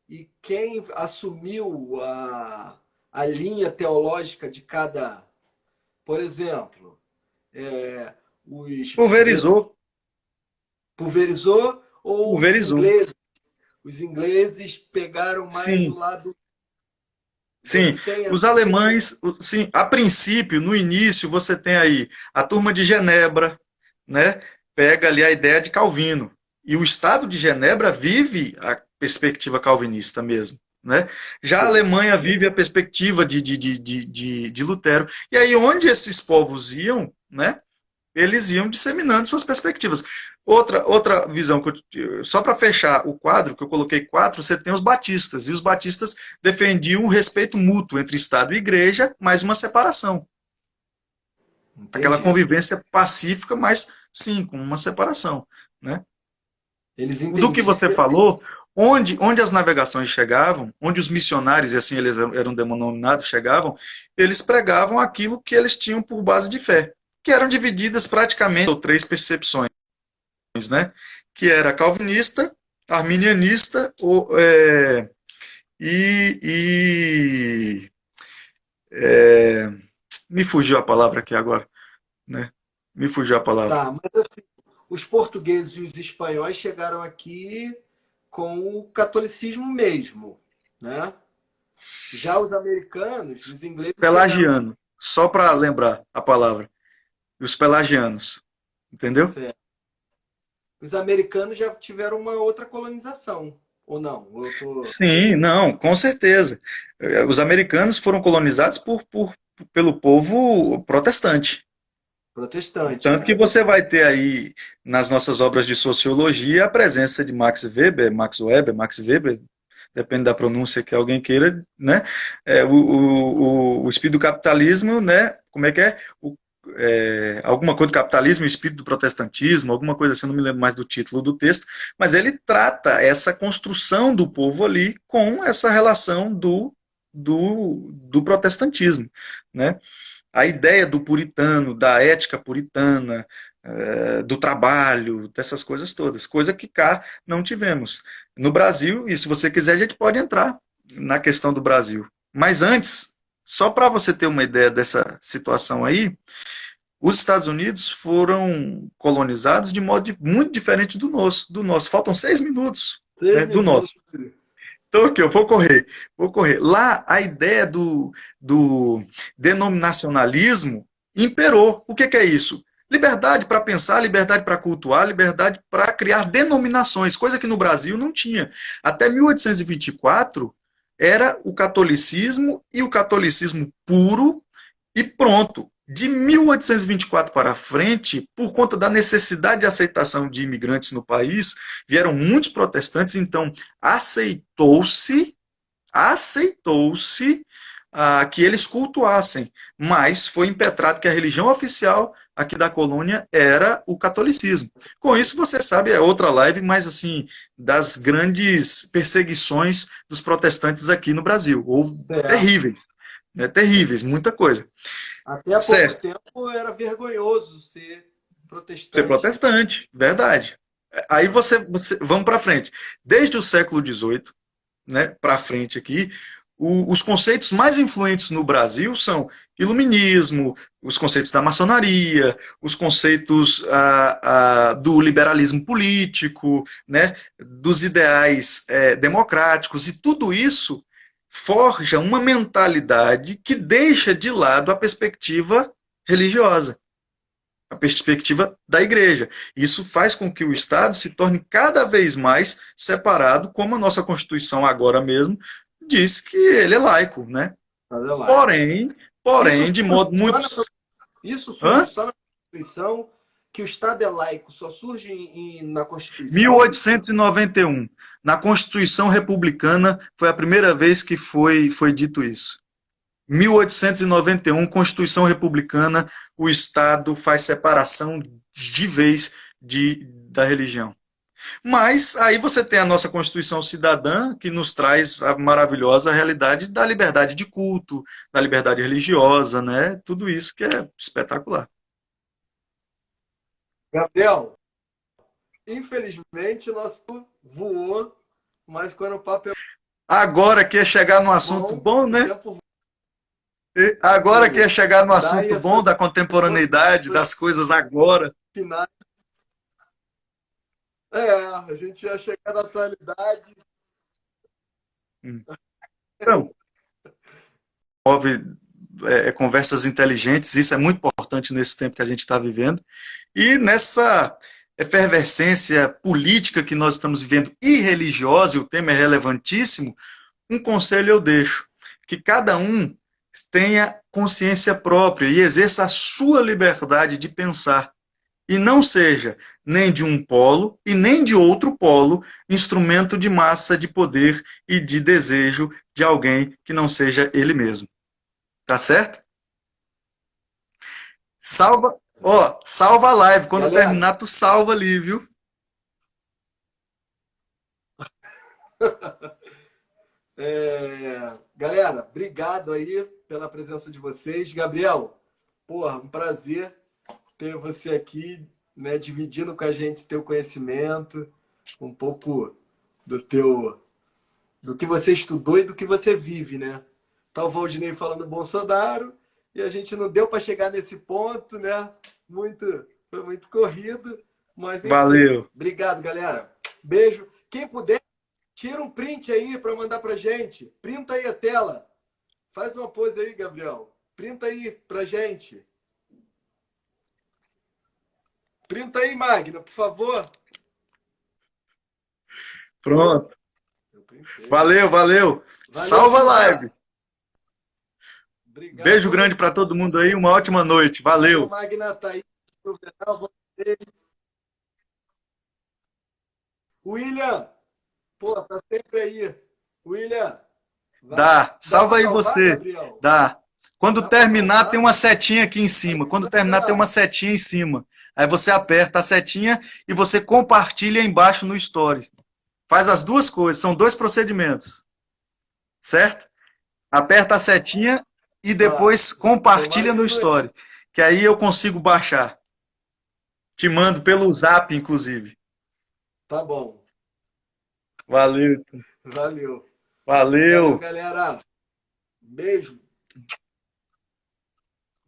[SPEAKER 1] e quem assumiu a linha teológica de cada, por exemplo, os
[SPEAKER 2] Pulverizou.
[SPEAKER 1] pulverizou ou os
[SPEAKER 2] Pulverizou.
[SPEAKER 1] ingleses? Os ingleses pegaram mais o
[SPEAKER 2] Sim.
[SPEAKER 1] lado.
[SPEAKER 2] Sim,
[SPEAKER 1] Você tem
[SPEAKER 2] os
[SPEAKER 1] essa.
[SPEAKER 2] alemães, sim, a princípio, no início, você tem aí a turma de Genebra, né? Pega ali a ideia de Calvino. E o Estado de Genebra vive a perspectiva calvinista mesmo. Né? Já a Alemanha vive a perspectiva de Lutero. E aí, onde esses povos iam, né? Eles iam disseminando suas perspectivas. Outra visão, só para fechar o quadro, que eu coloquei quatro, você tem os batistas, e os batistas defendiam o respeito mútuo entre Estado e Igreja, mais uma separação. Aquela
[SPEAKER 1] Entendi.
[SPEAKER 2] convivência pacífica, mas sim, com uma separação. Né?
[SPEAKER 1] Eles
[SPEAKER 2] Do que
[SPEAKER 1] entendiam.
[SPEAKER 2] você falou, onde as navegações chegavam, onde os missionários, e assim eles eram denominados, chegavam, eles pregavam aquilo que eles tinham por base de fé, que eram divididas praticamente em três percepções, né? Que era calvinista, arminianista e é, me fugiu a palavra aqui agora, né? Me fugiu a palavra.
[SPEAKER 1] Tá, mas assim, os portugueses e os espanhóis chegaram aqui com o catolicismo mesmo, né? Já os americanos, os ingleses chegaram.
[SPEAKER 2] Pelagiano, só para lembrar a palavra. Os pelagianos, entendeu?
[SPEAKER 1] Certo. Os americanos já tiveram uma outra colonização, ou não? Eu tô
[SPEAKER 2] Sim, não, com certeza. Os americanos foram colonizados pelo povo protestante.
[SPEAKER 1] protestante,
[SPEAKER 2] Tanto que
[SPEAKER 1] né?
[SPEAKER 2] você vai ter aí nas nossas obras de sociologia a presença de Max Weber, depende da pronúncia que alguém queira, né? O espírito do capitalismo, né? Como é que é? Alguma coisa do capitalismo, o espírito do protestantismo, alguma coisa assim, eu não me lembro mais do título do texto, mas ele trata essa construção do povo ali com essa relação do protestantismo, né? A ideia do puritano, da ética puritana, do trabalho, dessas coisas todas, coisa que cá não tivemos. No Brasil, e se você quiser, a gente pode entrar na questão do Brasil. Mas antes, só para você ter uma ideia dessa situação aí, os Estados Unidos foram colonizados de modo muito diferente do nosso. Faltam 6 minutos,
[SPEAKER 1] Seis
[SPEAKER 2] né, do nosso.
[SPEAKER 1] minutos.
[SPEAKER 2] Então, aqui, eu vou correr, vou correr. Lá, a ideia do denominacionalismo imperou. O que é isso? Liberdade para pensar, liberdade para cultuar, liberdade para criar denominações, coisa que no Brasil não tinha. Até 1824 era o catolicismo e o catolicismo puro e pronto. De 1824 para frente, por conta da necessidade de aceitação de imigrantes no país, vieram muitos protestantes, então aceitou-se que eles cultuassem, mas foi impetrado que a religião oficial aqui da colônia era o catolicismo. Com isso, você sabe, é outra live, mas assim, das grandes perseguições dos protestantes aqui no Brasil. Houve
[SPEAKER 1] Certo.
[SPEAKER 2] terríveis, né, terríveis, muita coisa.
[SPEAKER 1] Até há pouco
[SPEAKER 2] Certo,
[SPEAKER 1] tempo era vergonhoso ser
[SPEAKER 2] ser
[SPEAKER 1] protestante.
[SPEAKER 2] protestante, verdade. Aí vamos para frente. Desde o século XVIII, né, para frente aqui, os conceitos mais influentes no Brasil são iluminismo, os conceitos da maçonaria, os conceitos do liberalismo político, né, dos ideais democráticos, e tudo isso forja uma mentalidade que deixa de lado a perspectiva religiosa, a perspectiva da igreja. Isso faz com que o Estado se torne cada vez mais separado, como a nossa Constituição agora mesmo diz que ele é laico, né?
[SPEAKER 1] Fazer laico.
[SPEAKER 2] Porém,
[SPEAKER 1] Isso
[SPEAKER 2] porém, de
[SPEAKER 1] surge
[SPEAKER 2] modo muito...
[SPEAKER 1] só na, isso surge
[SPEAKER 2] Hã?
[SPEAKER 1] só na Constituição, que o Estado é laico, só surge na Constituição.
[SPEAKER 2] 1891, na Constituição Republicana, foi a primeira vez que foi dito isso. 1891, Constituição Republicana, o Estado faz separação de vez da religião. Mas aí você tem a nossa Constituição Cidadã, que nos traz a maravilhosa realidade da liberdade de culto, da liberdade religiosa, né? Tudo isso que é espetacular.
[SPEAKER 1] Gabriel, infelizmente o nosso tempo voou, mas quando o papo é
[SPEAKER 2] Agora que é chegar num assunto
[SPEAKER 1] bom,
[SPEAKER 2] bom,
[SPEAKER 1] o
[SPEAKER 2] né?
[SPEAKER 1] tempo
[SPEAKER 2] Agora que é
[SPEAKER 1] voa.
[SPEAKER 2] chegar no
[SPEAKER 1] Dá aí
[SPEAKER 2] assunto
[SPEAKER 1] as
[SPEAKER 2] bom
[SPEAKER 1] suas
[SPEAKER 2] da contemporaneidade,
[SPEAKER 1] considerações
[SPEAKER 2] das coisas agora.
[SPEAKER 1] finais. A gente ia chegar na atualidade.
[SPEAKER 2] Então, houve conversas inteligentes, isso é muito importante nesse tempo que a gente está vivendo. E nessa efervescência política que nós estamos vivendo e religiosa, e o tema é relevantíssimo, um conselho eu deixo, que cada um tenha consciência própria e exerça a sua liberdade de pensar. E não seja nem de um polo e nem de outro polo instrumento de massa de poder e de desejo de alguém que não seja ele mesmo. Tá certo? Salva, salva a live. Quando
[SPEAKER 1] Galera,
[SPEAKER 2] terminar, tu salva ali, viu?
[SPEAKER 1] galera, obrigado aí pela presença de vocês. Gabriel, porra, um prazer ter você aqui, né, dividindo com a gente teu conhecimento, um pouco do teu do que você estudou e do que você vive, né? Tá o Valdinei falando Bolsonaro e a gente não deu para chegar nesse ponto, né? Foi muito corrido, mas enfim.
[SPEAKER 2] Valeu.
[SPEAKER 1] Obrigado, galera. Beijo. Quem puder, tira um print aí para mandar pra gente. Printa aí a tela. Faz uma pose aí, Gabriel. Printa aí pra gente. Printa aí, Magna, por favor.
[SPEAKER 2] Pronto.
[SPEAKER 1] Eu printei.
[SPEAKER 2] Valeu, valeu.
[SPEAKER 1] Valeu,
[SPEAKER 2] Salva a live.
[SPEAKER 1] Silva. Obrigado.
[SPEAKER 2] Beijo grande para todo mundo aí. Uma ótima noite.
[SPEAKER 1] Valeu,
[SPEAKER 2] Valeu.
[SPEAKER 1] Magna, tá aí. William, pô, tá sempre aí. William,
[SPEAKER 2] Dá.
[SPEAKER 1] dá
[SPEAKER 2] Salva
[SPEAKER 1] para
[SPEAKER 2] aí
[SPEAKER 1] salvar,
[SPEAKER 2] você.
[SPEAKER 1] Gabriel?
[SPEAKER 2] Dá. Quando
[SPEAKER 1] Dá para
[SPEAKER 2] terminar, tem
[SPEAKER 1] salvar?
[SPEAKER 2] uma setinha aqui em
[SPEAKER 1] Aí
[SPEAKER 2] cima.
[SPEAKER 1] me
[SPEAKER 2] Quando terminar, tem uma
[SPEAKER 1] manda.
[SPEAKER 2] setinha em cima. Aí você aperta a setinha e você compartilha embaixo no Story. Faz as duas coisas, são dois procedimentos. Certo? Aperta a setinha e
[SPEAKER 1] Tá.
[SPEAKER 2] depois
[SPEAKER 1] Tomara
[SPEAKER 2] compartilha
[SPEAKER 1] que
[SPEAKER 2] no
[SPEAKER 1] não.
[SPEAKER 2] Story. Que aí eu consigo baixar. Te mando pelo Zap, inclusive.
[SPEAKER 1] Tá bom.
[SPEAKER 2] Valeu.
[SPEAKER 1] Valeu. Valeu,
[SPEAKER 2] Valeu.
[SPEAKER 1] galera. Beijo.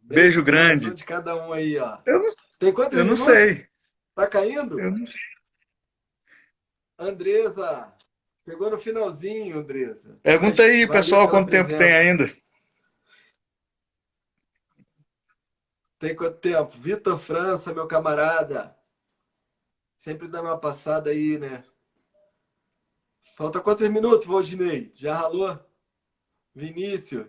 [SPEAKER 1] Beijo
[SPEAKER 2] Beijo
[SPEAKER 1] no coração
[SPEAKER 2] grande.
[SPEAKER 1] de cada um aí, ó.
[SPEAKER 2] Eu não,
[SPEAKER 1] Tem quantos
[SPEAKER 2] eu não
[SPEAKER 1] minutos?
[SPEAKER 2] sei.
[SPEAKER 1] Tá caindo?
[SPEAKER 2] Eu não sei.
[SPEAKER 1] Andresa. Chegou no finalzinho, Andresa.
[SPEAKER 2] Pergunta
[SPEAKER 1] Mas
[SPEAKER 2] aí,
[SPEAKER 1] valeu
[SPEAKER 2] pessoal,
[SPEAKER 1] pela
[SPEAKER 2] quanto tempo tem
[SPEAKER 1] presença.
[SPEAKER 2] ainda.
[SPEAKER 1] Tem quanto tempo? Vitor França, meu camarada. Sempre dando uma passada aí, né? Falta quantos minutos, Valdinei? Já ralou? Vinícius?